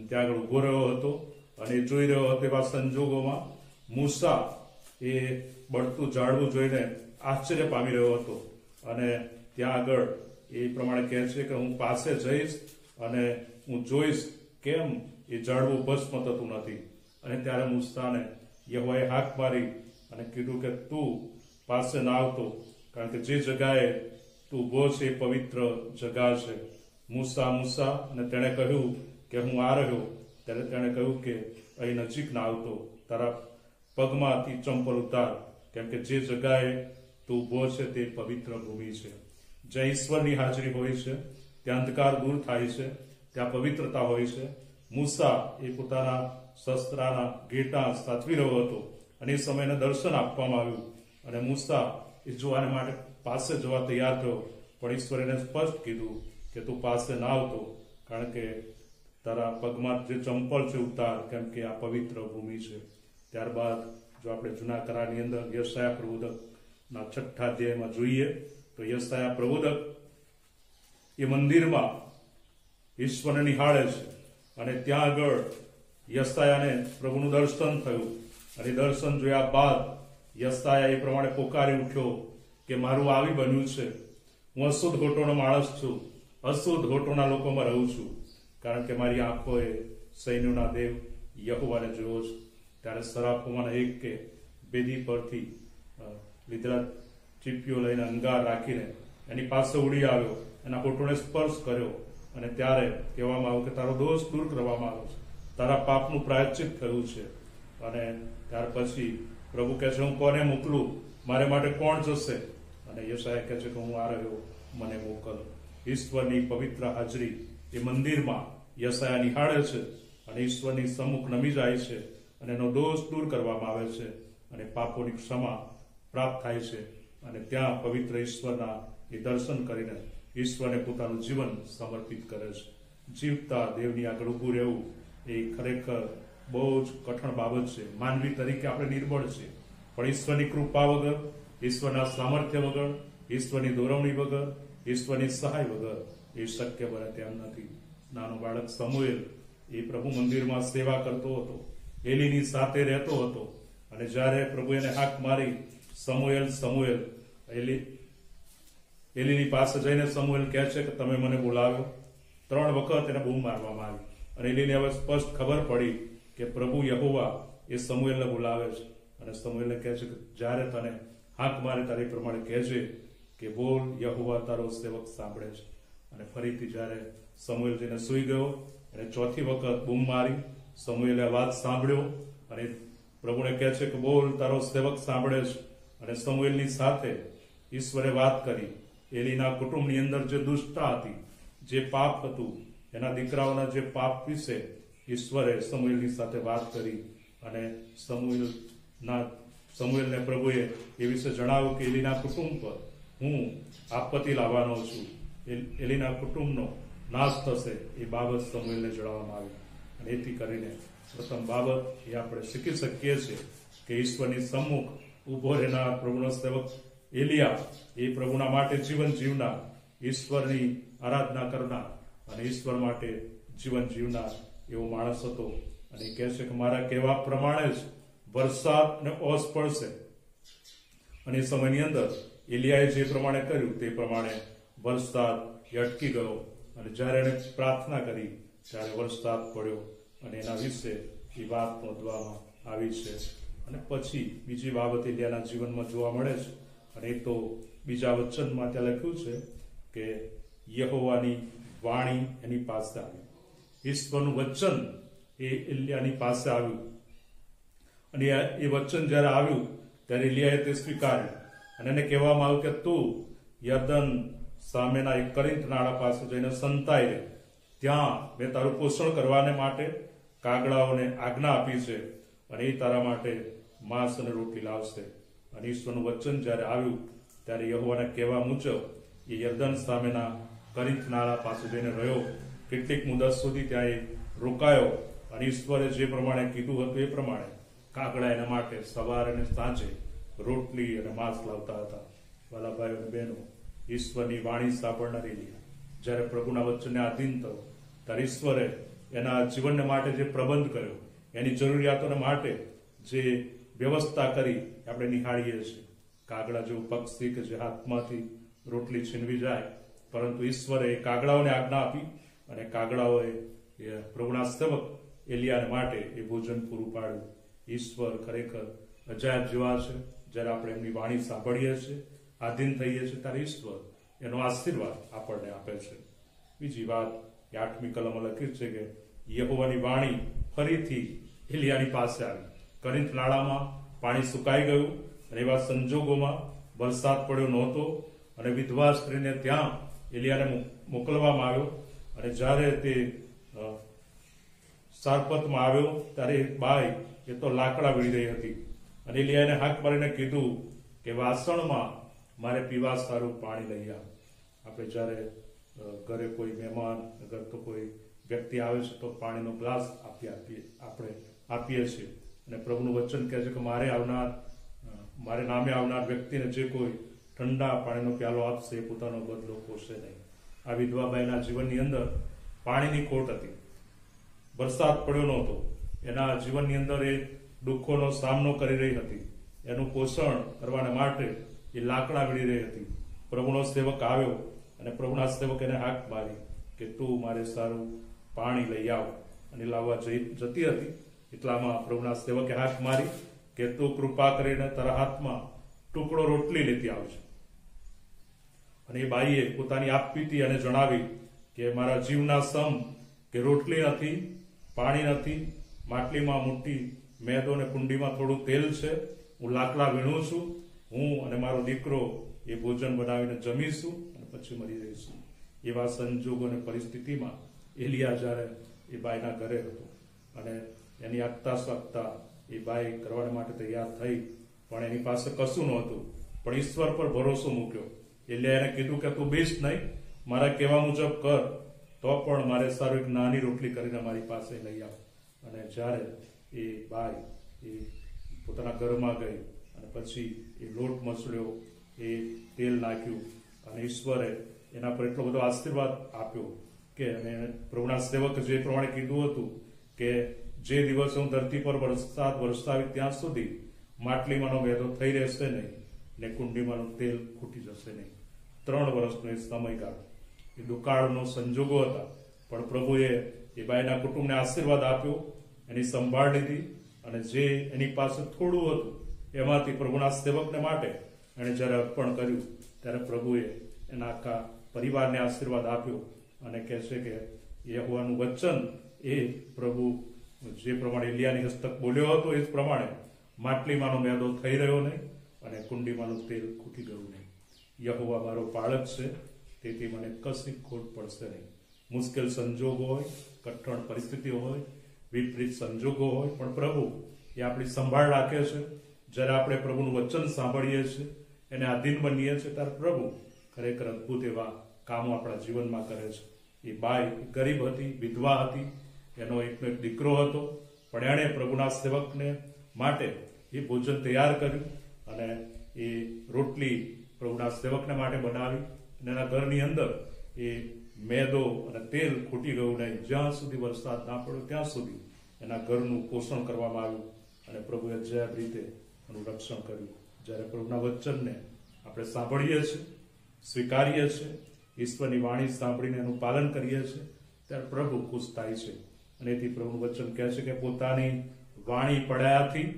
ત્યાં આગળ ઉભો રહ્યો હતો અને એ જોઈ રહ્યો હતો એવા સંજોગોમાં મૂસા એ બળતું ઝાડવું જોઈને આશ્ચર્ય પામી રહ્યો હતો અને ત્યાં આગળ એ પ્રમાણે કહે છે કે હું પાસે જઈશ અને હું જોઈશ કેમ એ ઝાડવું ભસ્મ થતું નથી. અને ત્યારે મૂસાને યહોવાએ હાક મારી અને કીધું કે તું પાસે ના આવતો, કારણ કે જે જગાએ તું ઉભો છે એ પવિત્ર જગા છે. મૂસા મૂસા, અને તેણે કહ્યું કે હું આ રહ્યો. ત્યારે તેણે કહ્યું કે અહીં નજીક ના આવતો, તારા પગમાંથી ચંપલ ઉતાર, કેમ કે જે જગાએ તું ઉભો છે તે પવિત્ર ભૂમિ છે. જ્યાં ઈશ્વરની હાજરી હોય છે ત્યાં અંધકાર દૂર થાય છે, ત્યાં પવિત્રતા હોય છે. મૂસા એ પોતાના શસ્ત્રાના ઘેટા સાચવી રહ્યો હતો અને એ સમયને દર્શન આપવામાં આવ્યું અને મૂસા એ જોવાને માટે પાસે જવા તૈયાર થયો, પણ ઈશ્વરે એને સ્પષ્ટ કીધું કે તું પાસે ના આવતો, કારણ કે તારા પગમાં જે ચંપલ છે ઉતાર, કેમ કે આ પવિત્ર ભૂમિ છે. ત્યારબાદ જો આપણે જૂના કરારની અંદર યશાયા પ્રબોધકના 6 અધ્યાયમાં જોઈએ તો યશાયા પ્રબોધક એ મંદિરમાં ઈશ્વરને નિહાળે છે અને ત્યાં આગળ યશાયાને પ્રભુનું દર્શન થયું અને દર્શન જોયા બાદ યશાયા એ પ્રમાણે પોકારી ઉઠ્યો કે મારું આવી બન્યું છે, હું અશુદ્ધ હોઠોનો માણસ છું, અશુદ્ધ હોઠોના લોકોમાં રહું છું, કારણ કે મારી આંખોએ સૈન્યોના દેવ યહોવાને જોયો છે. ત્યારે સરાફોમાંના એક કે બેદી પરથી લીધેલા ચીપીઓ લઈને અંગાર રાખીને એની પાસે ઉડી આવ્યો, એના હોઠોને સ્પર્શ કર્યો અને ત્યારે કહેવામાં આવ્યું કે તારો દોષ દૂર કરવામાં આવ્યો છે, તારા પાપનું પ્રાયશ્ચિત થયું છે. અને ત્યાર પછી પ્રભુ કહે છે હું કોને મોકલું, મારે માટે કોણ જશે? અને યશાયા કહે છે કે હું આ રહ્યો, મને મોકલ. ઈશ્વરની પવિત્ર હાજરી એ મંદિરમાં યશાયા નિહાળે છે અને ઈશ્વરની સમ્મુખ નમી જાય છે અને એનો દોષ દૂર કરવામાં આવે છે અને પાપોની ક્ષમા પ્રાપ્ત થાય છે અને ત્યાં પવિત્ર ઈશ્વરના એ દર્શન કરીને ઈશ્વરને પોતાનું જીવન સમર્પિત કરે છે. જીવતા દેવની આગળ ઊભું રહેવું એ ખરેખર બહુ જ કઠણ બાબત છે. માનવી તરીકે આપણે નિર્બળ છે, પણ ઈશ્વરની કૃપા વગર, ઈશ્વરના સામર્થ્ય વગર, ઈશ્વરની દોરવણી વગર, ઈશ્વરની સહાય વગર એ શક્ય બને તેમ નથી. નાનો બાળક સમુએલ એ પ્રભુ મંદિરમાં સેવા કરતો હતો, એલીની સાથે રહેતો હતો અને જ્યારે પ્રભુ એને હાક મારી સમુએલ સમુએલ, એલીની પાસે જઈને સમુએલ કહે છે કે તમે મને બોલાવ્યો. 3 વખત એને બૂમ મારવામાં આવી અને એલીને હવે સ્પષ્ટ ખબર પડી કે પ્રભુ યહોવા એ સમુએલને બોલાવે છે અને સમુએલને કહે છે કે જ્યારે તને હાક મારે તારી પ્રમાણે કહેજે કે બોલ, યહોવા તારો સેવક સાંભળે છે. અને ફરીથી જ્યારે સમુએલ જઈને સૂઈ ગયો અને 4થી વખત બૂમ મારી, સમુએલે વાત સાંભળ્યો અને પ્રભુને કહે છે કે બોલ, તારો સેવક સાંભળે છે. અને સમુએલની સાથે ઈશ્વરે વાત કરી. એલીના કુટુંબની અંદર જે દુષ્ટતા હતી, જે પાપ હતું, એના દીકરાઓના જે પાપ વિશે ઈશ્વરે સમુએલની સાથે વાત કરી. અને સમુએલને પ્રભુએ એ વિશે જણાવ્યું કે એલીના કુટુંબ પર હું આપત્તિ લાવવાનો છું, એલીના કુટુંબનો નાશ થશે. એ બાબત સમુએલને જણાવવામાં આવી. અને એથી કરીને પ્રથમ બાબત એ આપણે શીખી શકીએ છીએ કે ઈશ્વરની સમ્મુખ ઉભો રહેનાર પ્રભુનો સેવક એલિયા એ પ્રભુના માટે જીવન જીવનાર, ઈશ્વરની આરાધના કરનાર અને ઈશ્વર માટે જીવન જીવનાર એવો માણસ હતો. અને એ કહે છે કે મારા કહેવા પ્રમાણે જ વરસાદ અને ઓસ પડશે. અને એ સમયની અંદર એલિયાએ જે પ્રમાણે કર્યું તે પ્રમાણે વરસાદ અટકી ગયો. અને જ્યારે એને પ્રાર્થના કરી ત્યારે વરસાદ પડ્યો. અને એના વિશે એ વાત નોંધવામાં આવી છે. અને પછી બીજી બાબત એલિયાના જીવનમાં જોવા મળે છે. અને એ તો બીજા વચનમાં ત્યાં લખ્યું છે કે યહોવાની વાણી એની પાસે આવી. ઈશ્વરનું વચન એ એલિયાની પાસે આવ્યું. અને એ વચન જ્યારે આવ્યું ત્યારે એલિયાએ તે સ્વીકાર્યું. અને એને કહેવામાં આવ્યું કે તું યર્દન સામેના એક કરિંથ નાળા પાસે જઈને સંતાઈ રહે. ત્યાં મેં તારું પોષણ કરવાને માટે કાગડાઓને આજ્ઞા આપી છે. અને એ તારા માટે માંસ અને રોટલી લાવશે. અને ઈશ્વરનું વચન જ્યારે આવ્યું ત્યારે યહોવાના કહેવા મુજબ એ યર્દન સામેના કરિંથ નાળા પાસે જઈને રહ્યો. કેટલીક મુદત સુધી ત્યાં એ રોકાયો. અને ઈશ્વરે જે પ્રમાણે કીધું હતું એ પ્રમાણે કાગડા એના માટે સવારે અને સાંજે રોટલી અને માંસ લાવતા હતા. વાલા ભાઈઓ અને બહેનો, ઈશ્વરની વાણી સાંભળનાર એલિયા જ્યારે પ્રભુના વચનને આધીન થયો ત્યારે ઈશ્વરે એના જીવનને માટે જે પ્રબંધ કર્યો, એની જરૂરિયાતોને માટે જે વ્યવસ્થા કરી આપણે નિહાળીએ છીએ. કાગડા જેવું પક્ષી કે જે હાથમાંથી રોટલી છીનવી જાય, પરંતુ ઈશ્વરે એ કાગડાઓને આજ્ઞા આપી અને કાગડાઓએ પ્રભુના સેવક એલિયાને માટે એ ભોજન પૂરું પાડ્યું. ઈશ્વર ખરેખર અજાયબ જેવા છે. જ્યારે આપણે એમની વાણી સાંભળીએ છીએ, આધીન થઈએ છીએ, ત્યારે ઈશ્વર એનો આશીર્વાદ આપણને આપે છે. બીજી વાત એ 8મી કલમમાં લખ્યું છે કે યહોવાની વાણી ફરીથી એલિયાની પાસે આવી. કરિંથ નાળામાં પાણી સુકાઈ ગયું અને એવા સંજોગોમાં વરસાદ પડ્યો નહોતો. અને વિધવા સ્ત્રીને ત્યાં એલિયાને મોકલવામાં આવ્યો. અને જ્યારે તે સારપતમાં આવ્યો ત્યારે એક બાઈ એ તો લાકડા વીણી રહી હતી. અને એલિયાને હાક મારીને કીધું કે વાસણમાં મારે પીવા સારું પાણી લઈ આવ. આપણે જ્યારે ઘરે કોઈ મહેમાન અગર તો કોઈ વ્યક્તિ આવે છે તો પાણીનો ગ્લાસ આપણે આપીએ છીએ. અને પ્રભુનું વચન કહે છે કે મારે નામે આવનાર વ્યક્તિને જે કોઈ ઠંડા પાણીનો પ્યાલો આપશે એ પોતાનો બદલો પોષે નહીં. આ વિધવા બાઈના જીવનની અંદર પાણીની ખોટ હતી. વરસાદ પડ્યો નહોતો. એના જીવનની અંદર એ દુઃખોનો સામનો કરી રહી હતી. એનું પોષણ કરવાને માટે એ લાકડા વીણી રહી હતી. પ્રભુનો સેવક આવ્યો અને પ્રભુના સેવક એને હાક મારી કે તું મારે સારું પાણી લઈ આવ. અને લાવવા જતી હતી. એટલામાં પ્રભુના સેવકે હાક મારી કે તું કૃપા કરીને તારા હાથમાં ટુકડો રોટલી લેતી આવશે. અને એ બાઈએ પોતાની આપવીતી અને જણાવી કે મારા જીવના સમ કે રોટલી નથી, પાણી નથી, માટલીમાં મોટી મેદો અને કુંડીમાં થોડું તેલ છે, હું લાકડા વીણું છું, હું અને મારો દીકરો એ ભોજન બનાવીને જમીશું અને પછી મરી જઈશું. એવા સંજોગો અને પરિસ્થિતિમાં એલિયા જ્યારે એ બાઈના ઘરે હતો અને એની આગતા સ્વાગતા એ બાઈ કરવા માટે તૈયાર થઈ, પણ એની પાસે કશું નહોતું. પણ ઈશ્વર પર ભરોસો મૂક્યો. એલિયાએ એને કીધું કે તું બેસ નહીં, મારા કહેવા મુજબ કર તો પણ મારે સારું એક નાની રોટલી કરીને મારી પાસે લઈ આવ. અને જ્યારે એ બાઈ એ પોતાના ઘરમાં ગઈ અને પછી એ લોટ મસળ્યો, એ તેલ નાખ્યું અને ઈશ્વરે એના પર એટલો બધો આશીર્વાદ આપ્યો કે પ્રભુના સેવક જે પ્રમાણે કીધું હતું કે જે દિવસે હું ધરતી પર વરસાદ વરસાવી ત્યાં સુધી માટલીમાંનો મેદો થઈ રહેશે નહીં ને કુંડીમાંનું તેલ ખૂટી જશે નહીં. 3 વર્ષનો એ સમયગાળો, એ દુકાળનો સંજોગો હતા, પણ પ્રભુએ એ બાઈના કુટુંબને આશીર્વાદ આપ્યો, એની સંભાળ લીધી અને જે એની પાસે થોડું હતું એમાંથી પ્રભુના સેવકને માટે એણે જ્યારે અર્પણ કર્યું ત્યારે પ્રભુએ એના આખા પરિવારને આશીર્વાદ આપ્યો. અને કહે છે કે યહોવાનું વચન એ પ્રભુ જે પ્રમાણે એલિયાની હસ્તક બોલ્યો હતો એ જ પ્રમાણે માટલીમાંનો મેદો થઈ રહ્યો નહીં અને કુંડીમાંનું તેલ ખૂટી ગયું નહીં. યહોવા મારો પાળક છે, તેથી મને કશી ખોટ પડશે નહીં. મુશ્કેલ સંજોગો હોય, કઠણ પરિસ્થિતિઓ હોય, વિપરીત સંજોગો હોય, પણ પ્રભુ એ આપણી સંભાળ રાખે છે. જ્યારે આપણે પ્રભુનું વચન સાંભળીએ છીએ, એને આધીન બનીએ છીએ, ત્યારે પ્રભુ ખરેખર અદભુત એવા કામો આપણા જીવનમાં કરે છે. એ બાઈ ગરીબ હતી, વિધવા હતી, એનો એકનો એક દીકરો હતો, પણ એણે પ્રભુના સેવકને માટે એ ભોજન તૈયાર કર્યું અને એ રોટલી પ્રભુના સેવકને માટે બનાવી અને એના ઘરની અંદર એ મેદો અને તેલ ખૂટી ગયું નહીં. જ્યાં સુધી વરસાદ ના પડ્યો ત્યાં સુધી એના ઘરનું પોષણ કરવામાં આવ્યું અને પ્રભુએ અજાયબ રીતે એનું રક્ષણ કર્યું. જ્યારે પ્રભુના વચનને આપણે સાંભળીએ છીએ, સ્વીકારીએ છીએ, ઈશ્વરની વાણી સાંભળીને એનું પાલન કરીએ છીએ, ત્યારે પ્રભુ ખુશ થાય છે. અને એથી પ્રભુનું વચન કહે છે કે પોતાની વાણી પડાયાથી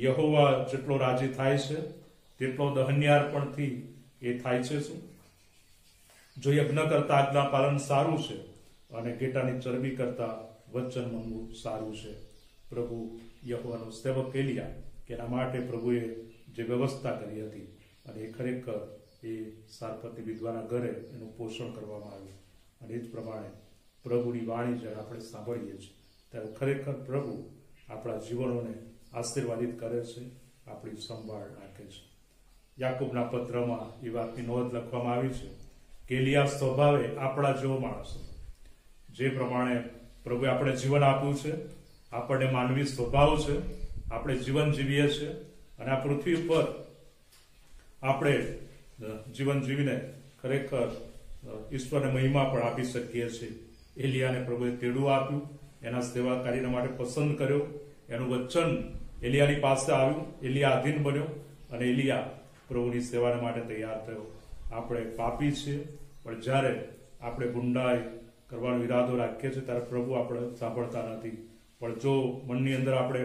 યહોવા જેટલો રાજી થાય છે તેટલો દહન્યાર્પણથી એ થાય છે. શું જો યજ્ઞ કરતા આજ્ઞા પાલન સારું છે અને ઘેટાની ચરબી કરતા વચન માનવું સારું છે. પ્રભુ યહોવાનો સેવક એલિયા કે એના માટે પ્રભુએ જે વ્યવસ્થા કરી હતી અને એ ખરેખર એ સારપતિ વિધવાના ઘરે એનું પોષણ કરવામાં આવ્યું. અને એ જ પ્રમાણે પ્રભુની વાણી જ્યારે આપણે સાંભળીએ છીએ ત્યારે ખરેખર પ્રભુ આપણા જીવનોને આશીર્વાદિત કરે છે, આપણી સંભાળ રાખે છે. યાકૂબના પત્રમાં એ વાતની નોંધ લખવામાં આવી છે કે એલિયા સ્વભાવે આપણા જેવો માણસ હતો. જે પ્રમાણે પ્રભુએ આપણે જીવન આપ્યું છે, આપણને માનવી સ્વભાવ છે, આપણે જીવન જીવીએ છીએ અને આ પૃથ્વી ઉપર આપણે જીવન જીવીને ખરેખર ઈશ્વરને મહિમા પણ આપી શકીએ છીએ. એલિયાને પ્રભુએ તેડું આપ્યું, એના સેવા કાર્યના માટે પસંદ કર્યો, એનું વચન એલિયાની પાસે આવ્યું, એલિયા આધીન બન્યો અને એલિયા પ્રભુની સેવા માટે તૈયાર થયો. આપણે પાપી છીએ, પણ જ્યારે આપણે ગુંડાઈ કરવાનો ઈરાદો રાખીએ છીએ ત્યારે પ્રભુ આપણે સાંભળતા નથી. પણ જો મનની અંદર આપણે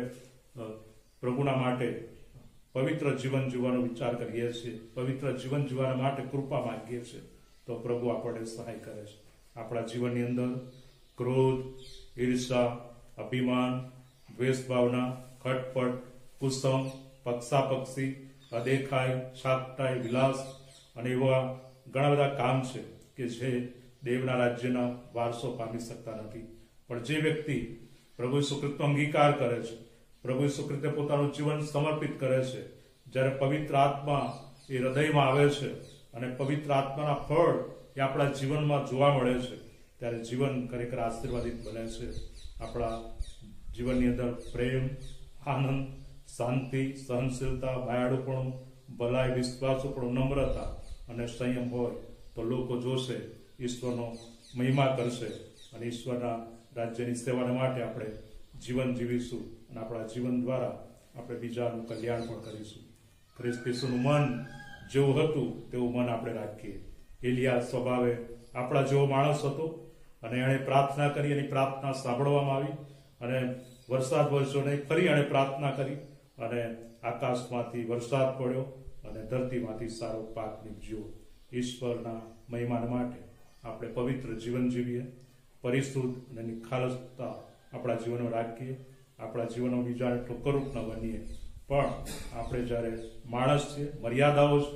પ્રભુના માટે પવિત્ર જીવન જીવવાનો વિચાર કરીએ છીએ, પવિત્ર જીવન જીવવા માટે કૃપા માંગીએ છીએ, તો પ્રભુ આપણને સહાય કરે છે. આપણા જીવનની અંદર ક્રોધ, ઈર્ષા, અભિમાન, દ્વેષ ભાવના, ખટપટ, કુસમ, પક્ષાપક્ષી, અદેખાઈ, છાકટાઈ, વિલાસ અને એવા ઘણા બધા કામ છે કે જે દેવના રાજ્યના વારસો પામી શકતા નથી. પણ જે વ્યક્તિ પ્રભુ ઈસુ ખ્રિસ્તનો અંગીકાર કરે છે, પ્રભુ ઈસુ ખ્રિસ્તે પોતાનું જીવન સમર્પિત કરે છે, જ્યારે પવિત્ર આત્મા એ હૃદયમાં આવે છે અને પવિત્ર આત્માના ફળ એ આપણા જીવનમાં જોવા મળે છે, ત્યારે જીવન ખરેખર આશીર્વાદિત બને છે. આપણા જીવનની અંદર પ્રેમ, આનંદ, શાંતિ, સહનશીલતા, માયાળુપણું, ભલાઈ, વિશ્વાસુપણું, નમ્રતા અને સંયમ હોય તો લોકો જોશે, ઈશ્વરનો મહિમા કરશે અને ઈશ્વરના રાજ્યની સેવાના માટે આપણે જીવન જીવીશું અને આપણા જીવન દ્વારા આપણે બીજાનું કલ્યાણ પણ કરીશું. ખ્રિસ્ત ઈસુનું મન જેવું હતું તેવું મન આપણે રાખીએ. એલિયા સ્વભાવે આપણા જેવો માણસ હતો અને એણે પ્રાર્થના કરી, એની પ્રાર્થના સાંભળવામાં આવી અને વરસાદ વરસ્યો નહીં. ફરી એણે પ્રાર્થના કરી અને આકાશમાંથી વરસાદ પડ્યો અને ધરતીમાંથી સારો પાક નીપજ્યો. ઈશ્વરના મહિમા માટે આપણે પવિત્ર જીવન જીવીએ, પરિશુદ્ધ અને નિખાલસતા આપણા જીવનમાં રાખીએ, આપણા જીવનમાં બીજાને ઠોકરરૂપ ન બનીએ. પણ આપણે જ્યારે માણસ છીએ, મર્યાદાઓ છે,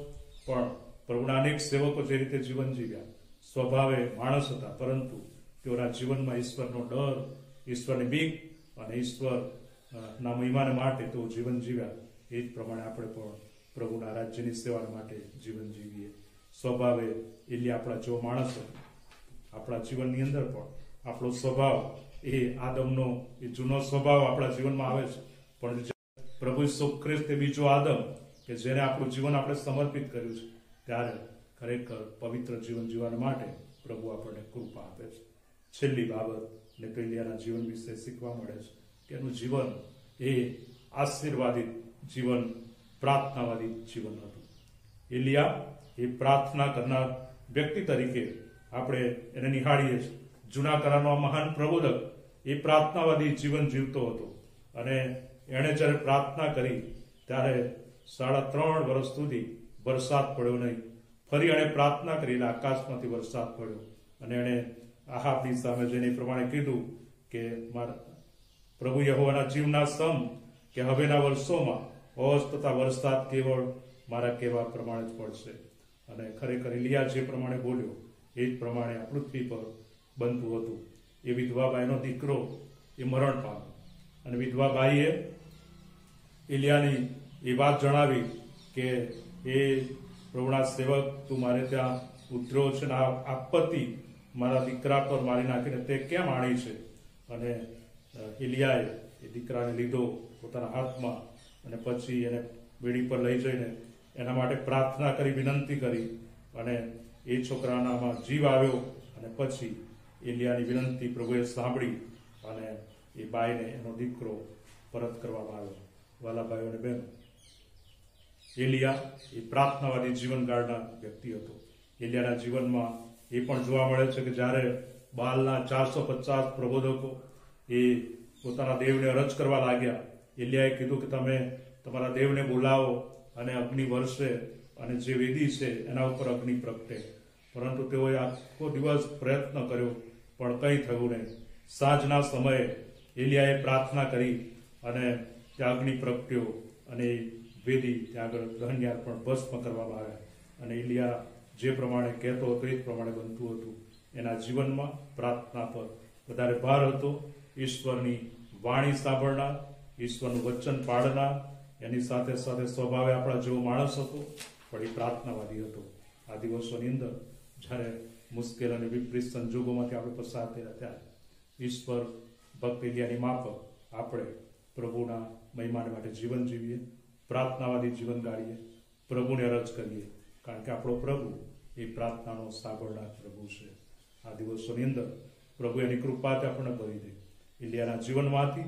પણ પ્રભુના અનેક સેવકો જે રીતે જીવન જીવ્યા, સ્વભાવે માણસ હતા, પરંતુ તેઓના જીવનમાં ઈશ્વરનો ડર, ઈશ્વરની બીક અને ઈશ્વરના મહિમાને માટે તેઓ જીવન જીવ્યા. એ જ પ્રમાણે આપણે પણ પ્રભુના રાજ્યની સેવા માટે જીવન જીવીએ. સ્વભાવે એલિયા આપણા જેવો માણસ હતો. આપણા જીવનની અંદર પણ આપણો સ્વભાવ એ આદમનો એ જૂનો સ્વભાવ આપણા જીવનમાં આવે છે, પણ પ્રભુ ઈસુ ખ્રિસ્ત એ બીજો આદમ કે જેને આપણું જીવન આપણે સમર્પિત કર્યું છે, ત્યારે ખરેખર પવિત્ર જીવન જીવવા માટે પ્રભુ આપણને કૃપા આપે છે. છેલ્લી બાબત ને એલિયાના જીવન વિશે શીખવા મળે છે કે એનું જીવન એ આશીર્વાદિત જીવન, પ્રાર્થનાવાદી જીવન હતું. એલિયા એ પ્રાર્થના કરનાર વ્યક્તિ તરીકે આપણે એને નિહાળીએ છીએ. જૂના કરારનો મહાન પ્રબોધક એ પ્રાર્થનાવાદી જીવન જીવતો હતો અને એણે જ્યારે પ્રાર્થના કરી ત્યારે 3.5 વર્ષ સુધી વરસાદ પડ્યો નહીં. ફરી એણે પ્રાર્થના કરી એટલે આકાશમાંથી વરસાદ પડ્યો અને એણે આહાબની સામે જઈને એ પ્રમાણે કીધું કે મારા પ્રભુ યહોવાના જીવના સમ કે હવેના વર્ષોમાં ઓશ તથા વરસાદ કેવળ મારા કહેવા પ્રમાણે જ પડશે. અને ખરેખર એલિયા જે પ્રમાણે બોલ્યો એ જ પ્રમાણે આ પૃથ્વી પર બનતું હતું. એ વિધવા બાઈનો દીકરો એ મરણ પામ્યો અને વિધવા બાઈએ એલિયાની એ વાત જણાવી કે એ પ્રભુના સેવક, તું મારે ત્યાં ઉતર્યો છે ને આ આપત્તિ મારા દીકરા પર મારી નાખીને તે કેમ આણી છે? અને એલિયાએ એ દીકરાને લીધો પોતાના હાથમાં અને પછી એને બેડી પર લઈ જઈને એના માટે પ્રાર્થના કરી, વિનંતી કરી અને એ છોકરાનામાં જીવ આવ્યો. અને પછી એલિયાની વિનંતી પ્રભુએ સાંભળી અને એ બાઈને એનો દીકરો પરત કરવામાં આવ્યો. વાલા ભાઈઓ અને બહેનો, એલિયા એ પ્રાર્થનાવાદી જીવન ગાળનાર વ્યક્તિ હતો. એલિયાના જીવનમાં એ પણ જોવા મળે છે કે જ્યારે બાલના 450 પ્રબોધકો એ પોતાના દેવને અરજ કરવા લાગ્યા, એલિયાએ કીધું કે તમે તમારા દેવને બોલાવો અને અગ્નિ વરસે અને જે વેદી છે એના ઉપર અગ્નિ પ્રગટે. પરંતુ તેઓએ આખો દિવસ પ્રયત્ન કર્યો પણ કંઈ થયું નહીં. સાંજના સમયે એલિયાએ પ્રાર્થના કરી અને ત્યાં અગ્નિ પ્રગટ્યો અને વેદી ત્યાં આગળ દહનયાર પણ ભસ્મ કરવામાં આવ્યા. અને એલિયા જે પ્રમાણે કહેતો હતો એ જ પ્રમાણે બનતું હતું. એના જીવનમાં પ્રાર્થના પર વધારે ભાર હતો. ઈશ્વરની વાણી સાંભળનાર, ઈશ્વરનું વચન પાળનાર, એની સાથે સાથે સ્વભાવે આપણા જેવો માણસ હતો, પણ એ પ્રાર્થનાવાદી હતો. આ દિવસોની અંદર જ્યારે મુશ્કેલ અને વિપરીત સંજોગોમાંથી આપણે પસાર થયા ત્યારે ઈશ્વર ભક્ત એલિયાની માફક આપણે પ્રભુના મહિમાને માટે જીવન જીવીએ, પ્રાર્થનાવાદી જીવન ગાળીએ, પ્રભુને અરજ કરીએ, કારણ કે આપણો પ્રભુ એ પ્રાર્થનાનો સાંભળનાર પ્રભુ છે. આ દિવસોની અંદર પ્રભુ એની કૃપાથી આપણને ભરી દે. એલિયાના જીવનમાંથી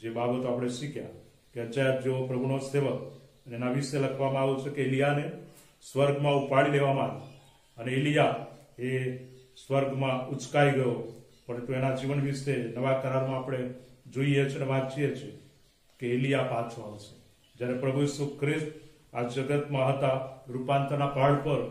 જે બાબતો આપણે શીખ્યા કે અચાયબ જેવો પ્રભુનો સેવક, અને એના વિશે લખવામાં આવ્યું છે કે એલિયાને સ્વર્ગમાં ઉપાડી લેવામાં આવ્યો અને એલિયા એ સ્વર્ગમાં ઉચકાઈ ગયો. પરંતુ એના જીવન વિશે નવા કરારમાં આપણે જોઈએ છીએ અને વાંચીએ છીએ કે એલિયા પાછો આવશે. જ્યારે પ્રભુ ઈસુ ખ્રિસ્ત આ જગતમાં હતા રૂપાંતરના પહાડ પર,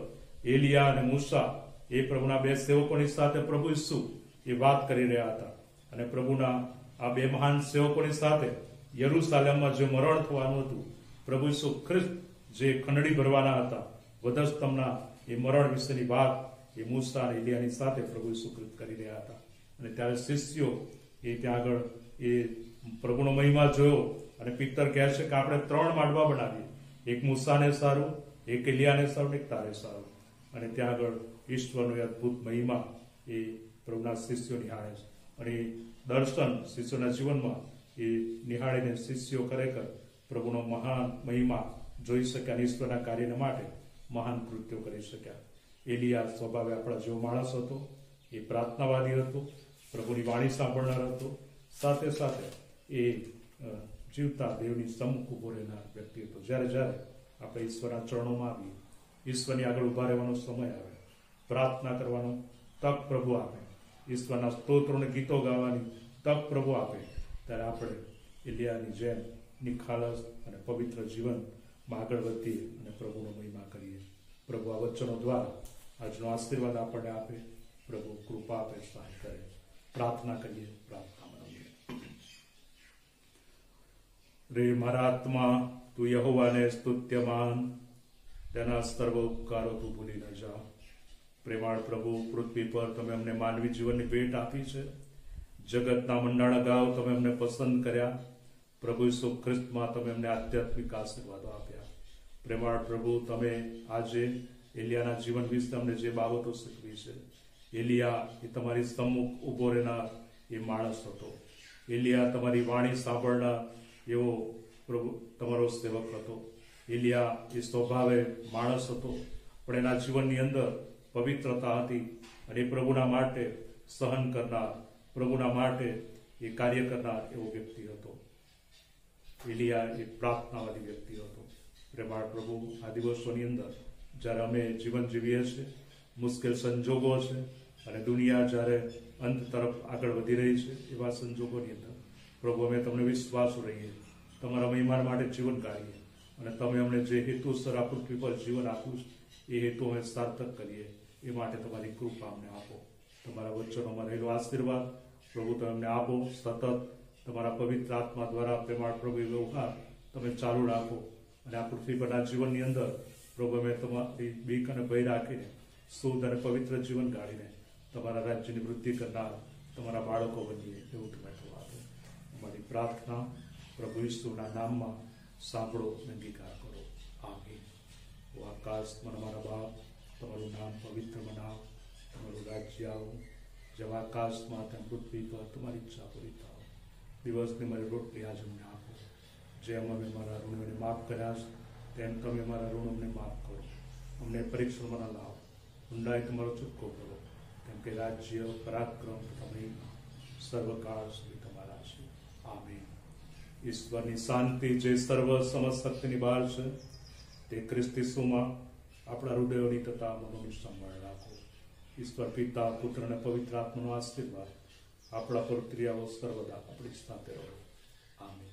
એલિયા અને મૂસા એ પ્રભુના બે સેવકોની સાથે પ્રભુ ઈસુ એ વાત કરી રહ્યા હતા. અને પ્રભુના આ બે મહાન સેવકોની સાથે યરૂશાલેમમાં જે મરણ થવાનું હતું, પ્રભુ ઈસુ ખ્રિસ્ત જે ખંડણી ભરવાના હતા, વધસ્તંભના એ મરણ વિશેની વાત એ મૂસા અને એલિયાની સાથે પ્રભુ ઈસુ ખ્રિસ્ત કરી રહ્યા હતા. અને ત્યારે શિષ્યો એ ત્યાં આગળ એ પ્રભુનો મહિમા જોયો અને પિત્તર કહે છે કે આપણે 3 માંડવા બનાવીએ, એક મૂસાને સારું, એક એલિયાને સારું, એક તારે સારું. અને ત્યાં આગળ ઈશ્વરનો અદભુત મહિમા એ પ્રભુના શિષ્યો નિહાળે છે. અને એ દર્શન શિષ્યોના જીવનમાં એ નિહાળીને શિષ્યો ખરેખર પ્રભુનો મહાન મહિમા જોઈ શક્યા અને ઈશ્વરના કાર્યને માટે મહાન કૃત્યો કરી શક્યા. એલિયા સ્વભાવે આપણા જેવો માણસ હતો, એ પ્રાર્થનાવાદી હતો, પ્રભુની વાણી સાંભળનાર હતો, સાથે સાથે એ જીવતા દેવની સમ્મુખ ઉભો રહેનાર વ્યક્તિ હતો. જ્યારે જ્યારે આપણે ઈશ્વરના ચરણોમાં આવીએ, ઈશ્વરની આગળ ઉભા રહેવાનો સમય આવે, પ્રાર્થના કરવાનો તક પ્રભુ આપે, ઈશ્વરના સ્તોત્રોને ગીતો ગાવાની તક પ્રભુ આપે, ત્યારે આપણે એલિયાની જેમ નિખાલસ અને પવિત્ર જીવનમાં આગળ વધીએ અને પ્રભુનો મહિમા કરીએ. પ્રભુ આ વચનો દ્વારા આજનો આશીર્વાદ આપણને આપે, પ્રભુ કૃપા આપે, સહાય કરે. પ્રાર્થના કરીએ, પ્રાર્થના મનાવીએ. રે મારા આત્મા, તું યહોવાને સ્તુત્યમાન, તેના સર્વ ઉપકારો તું ભૂલી ન જા. પ્રેમાળ પ્રભુ, પૃથ્વી પર તમે અમને માનવી જીવનની ભેટ આપી છે. જગતના મંડાણા ગાવ તમે અમને પસંદ કર્યા. પ્રભુ ઈસુ ખ્રિસ્તમાં તમે અમને આધ્યાત્મિક આશીર્વાદો આપ્યા. પ્રેમાળ પ્રભુ, તમે આજે એલિયાના જીવન વિશે અમને જે બાબતો શીખવી છે, એલિયા એ તમારી સમ્મુખ ઉભો રહેનાર એ માણસ હતો. એલિયા તમારી વાણી સાંભળનાર એવો પ્રભુ તમારો સેવક હતો. એલિયા એ સ્વભાવે માણસ હતો, પણ એના જીવનની અંદર પવિત્રતા હતી અને પ્રભુના માટે સહન કરનાર, પ્રભુના માટે એ કાર્ય કરનાર એવો વ્યક્તિ હતો. એલિયા એ પ્રાર્થનાવાદી વ્યક્તિ હતો. પ્રેમાળ પ્રભુ, આ દિવસોની અંદર જ્યારે અમે જીવન જીવીએ છીએ, મુશ્કેલ સંજોગો છે અને દુનિયા જ્યારે અંત તરફ આગળ વધી રહી છે, એવા સંજોગોની અંદર પ્રભુ અમે તમને વિશ્વાસુ રહીએ, તમારા મહિમા માટે જીવન ગાળીએ અને તમે અમને જે હેતુસર આ પૃથ્વી પર જીવન આપ્યું છે એ હેતુ અમે સાર્થક કરીએ. એ માટે તમારી કૃપા અમને આપો. તમારા વચનોમાં રહેલો આશીર્વાદ પ્રભુ તમે અમને આપો. સતત તમારા પવિત્ર આત્મા દ્વારા પ્રેમાળ પ્રભુ વ્યવહાર તમે ચાલુ રાખો અને આ પૃથ્વી પરના જીવનની અંદર પ્રભુ અમે તમારી બીક અને ભય રાખીને શુદ્ધ અને પવિત્ર જીવન ગાળીને તમારા રાજ્યની વૃદ્ધિ કરનાર તમારા બાળકો બનીએ એવું તમે થવા દો. અમારી પ્રાર્થના પ્રભુ ઈસુના નામમાં સાંભળો અને અંગીકાર કરો. આમીન. ઓ આકાશમાં અમારા બાપ, તમારું નામ પવિત્ર બનાવો, તમારું રાજ્ય આવો, જેમ આકાશમાં તેમ પૃથ્વી પર તમારી ઈચ્છા પૂરી થાવ. દિવસની મારી રોટલી આજ અમને આપો, જેમ અમે મારા ઋણોને માફ કર્યા છે તેમ તમે મારા ઋણ અમને માફ કરો. અમને પરીક્ષણમાં ન લાવો, ઊંડાઈ તમારો ચૂપકો કરો, કેમ કે રાજ્ય, પરાક્રમ તથા મહિમા સર્વકાળ સુધી તમારા છે. આમીન. ઈશ્વરની શાંતિ જે સર્વ સમસ્ત શક્તિની બહાર છે તે ખ્રિસ્ત ઈસુમાં આપણા હૃદયોની તથા મનોની સંભાળ રાખો. ઈશ્વર પિતા, પુત્ર અને પવિત્ર આત્માનો આશીર્વાદ આપણા પર ક્રિયાઓ સર્વદા આપણી સાથે રહો. આમીન.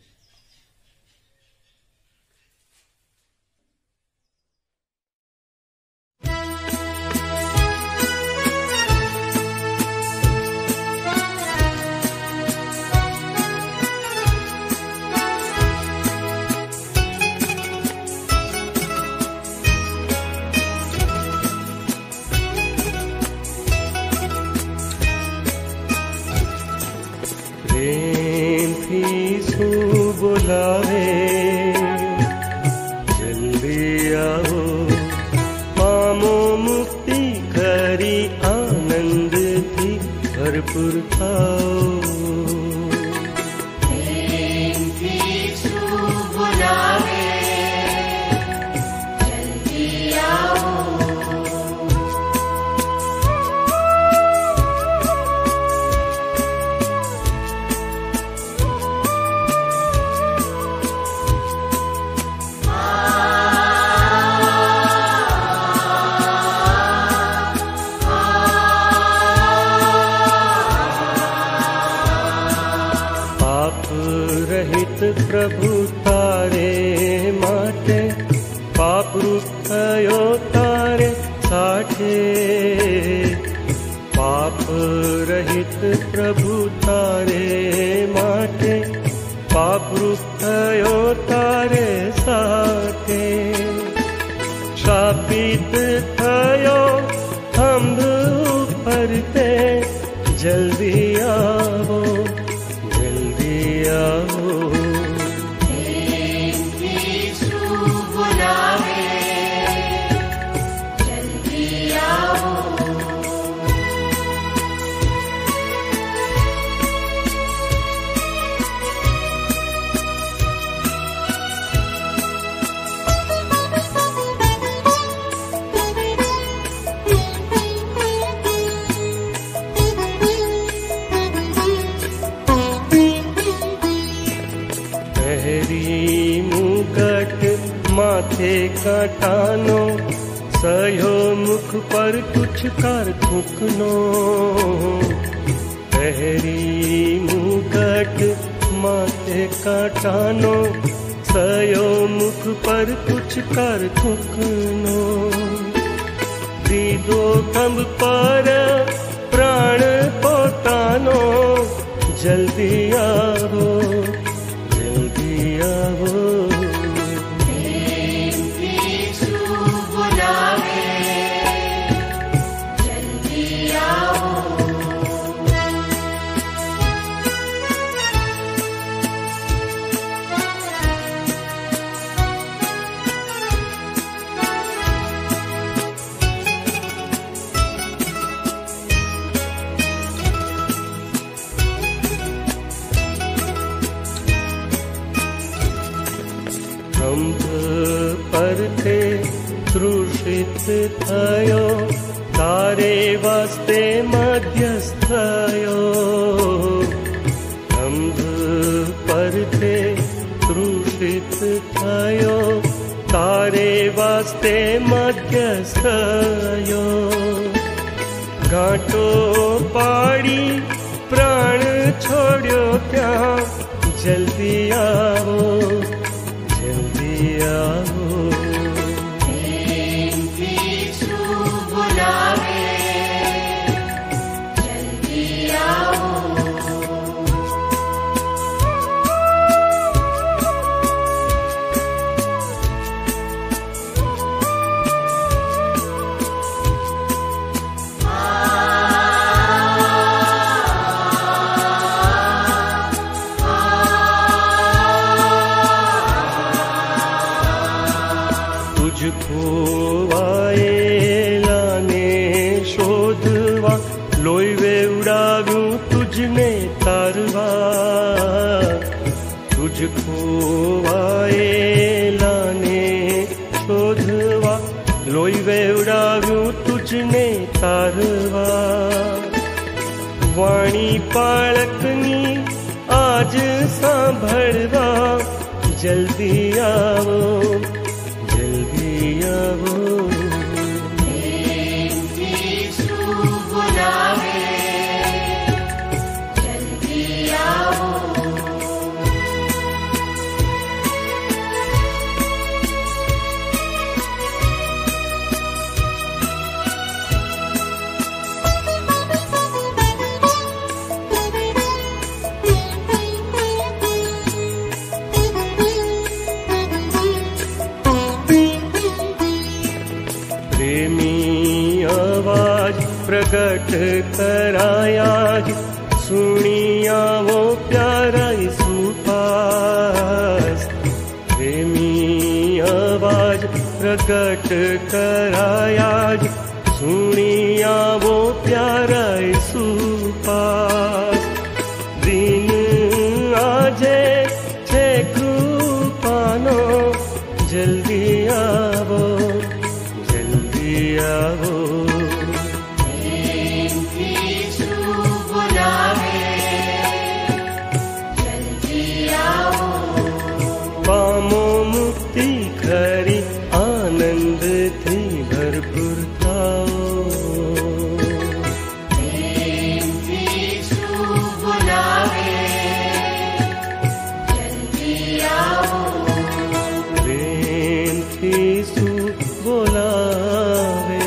बुलावे जल्दी आओ, पामो मुक्ति खरी आनंद थी भरपूर खाओ. बुलावे जल्दी आओ, प्रभु तारे माटे पाप रूप थयो तारे साठे. पाप रहित प्रभु तारे माटे पाप रूप थयो तारे साठे. शापित थयो थंभ ऊपर ते जल्दी आओ, जल्दी आओ. माथे काटानो सयो मुख पर कुछ कर थूकनो. पहरी मुकट माथे काटानो सयो मुख पर कुछ कर थूकनो. दीदो थंभ पर प्राण पोतानो जल्दी आओ, जल्दी आओ. परथे तृषित थयो तारे वास्ते मध्यस्थयो. अंध परथे तृषित थयो तारे वास्ते मध्यस्थयो. घाटो पाड़ी प्राण छोड़ो क्या जल्दी आओ, जल्दी आओ. बुलावे जल्दी आओ. खोवाયેલાને શોધવા લોહી વેવડાવ્યું તુજને તારવા વાણી પાળકની આજ સાંભળવા જલ્દી આવો જલ્દી આવો ઈસુ બોલાવે જલ્દી આવો प्रगट कराया सुनिया वो प्यारा यीशु पास प्रेमी आवाज प्रगट कराया सुनिया वो प्यारा यीशु पास दिन आजे छे कृपानो जल्दी आवो जल्दी आवो पामो मुक्ति खरी आनंद थी भरपूर थाओ ईसु बोलावे जल्दी आओ प्रेम थी सु बोलावे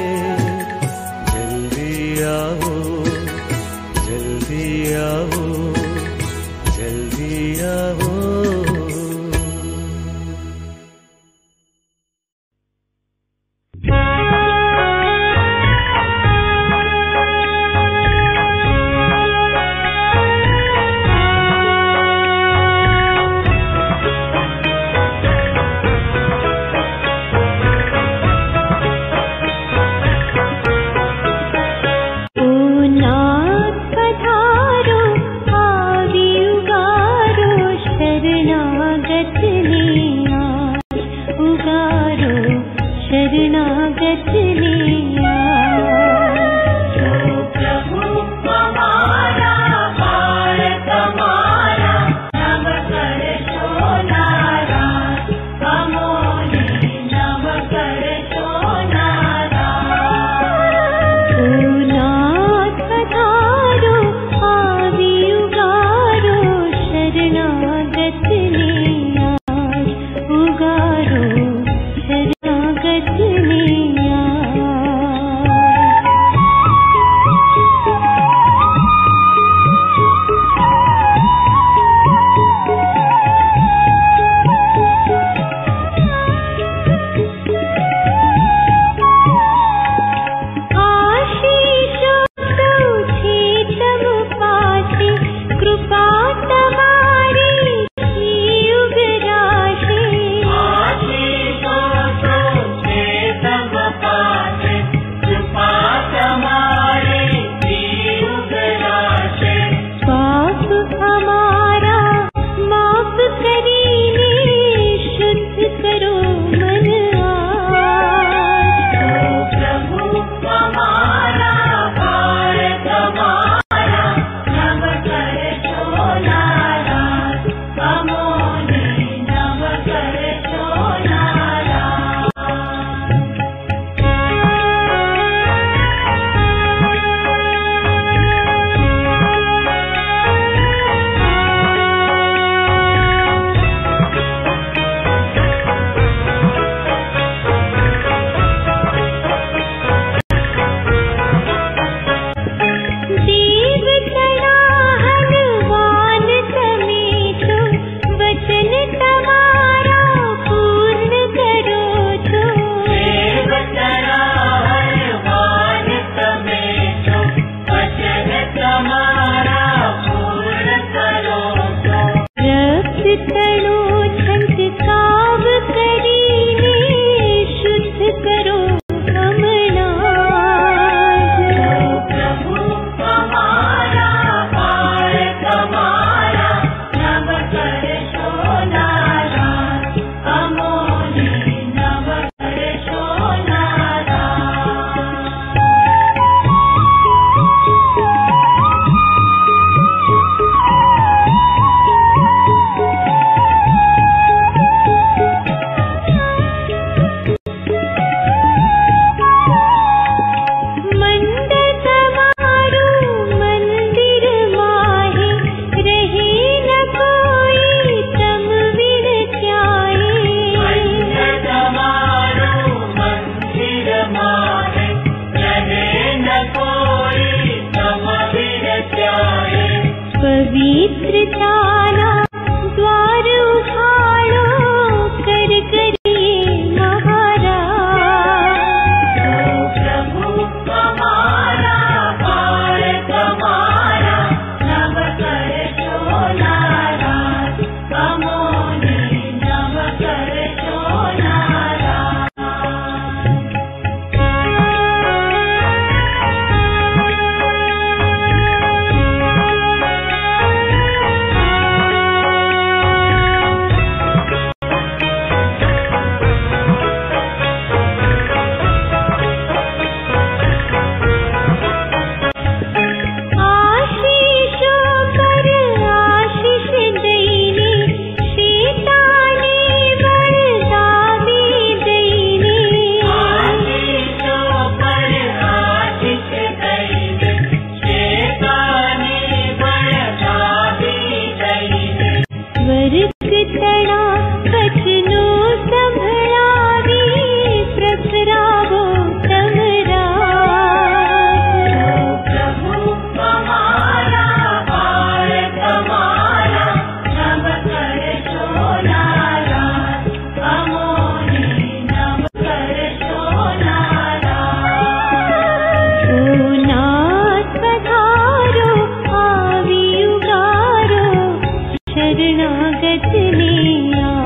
शरणागत लिया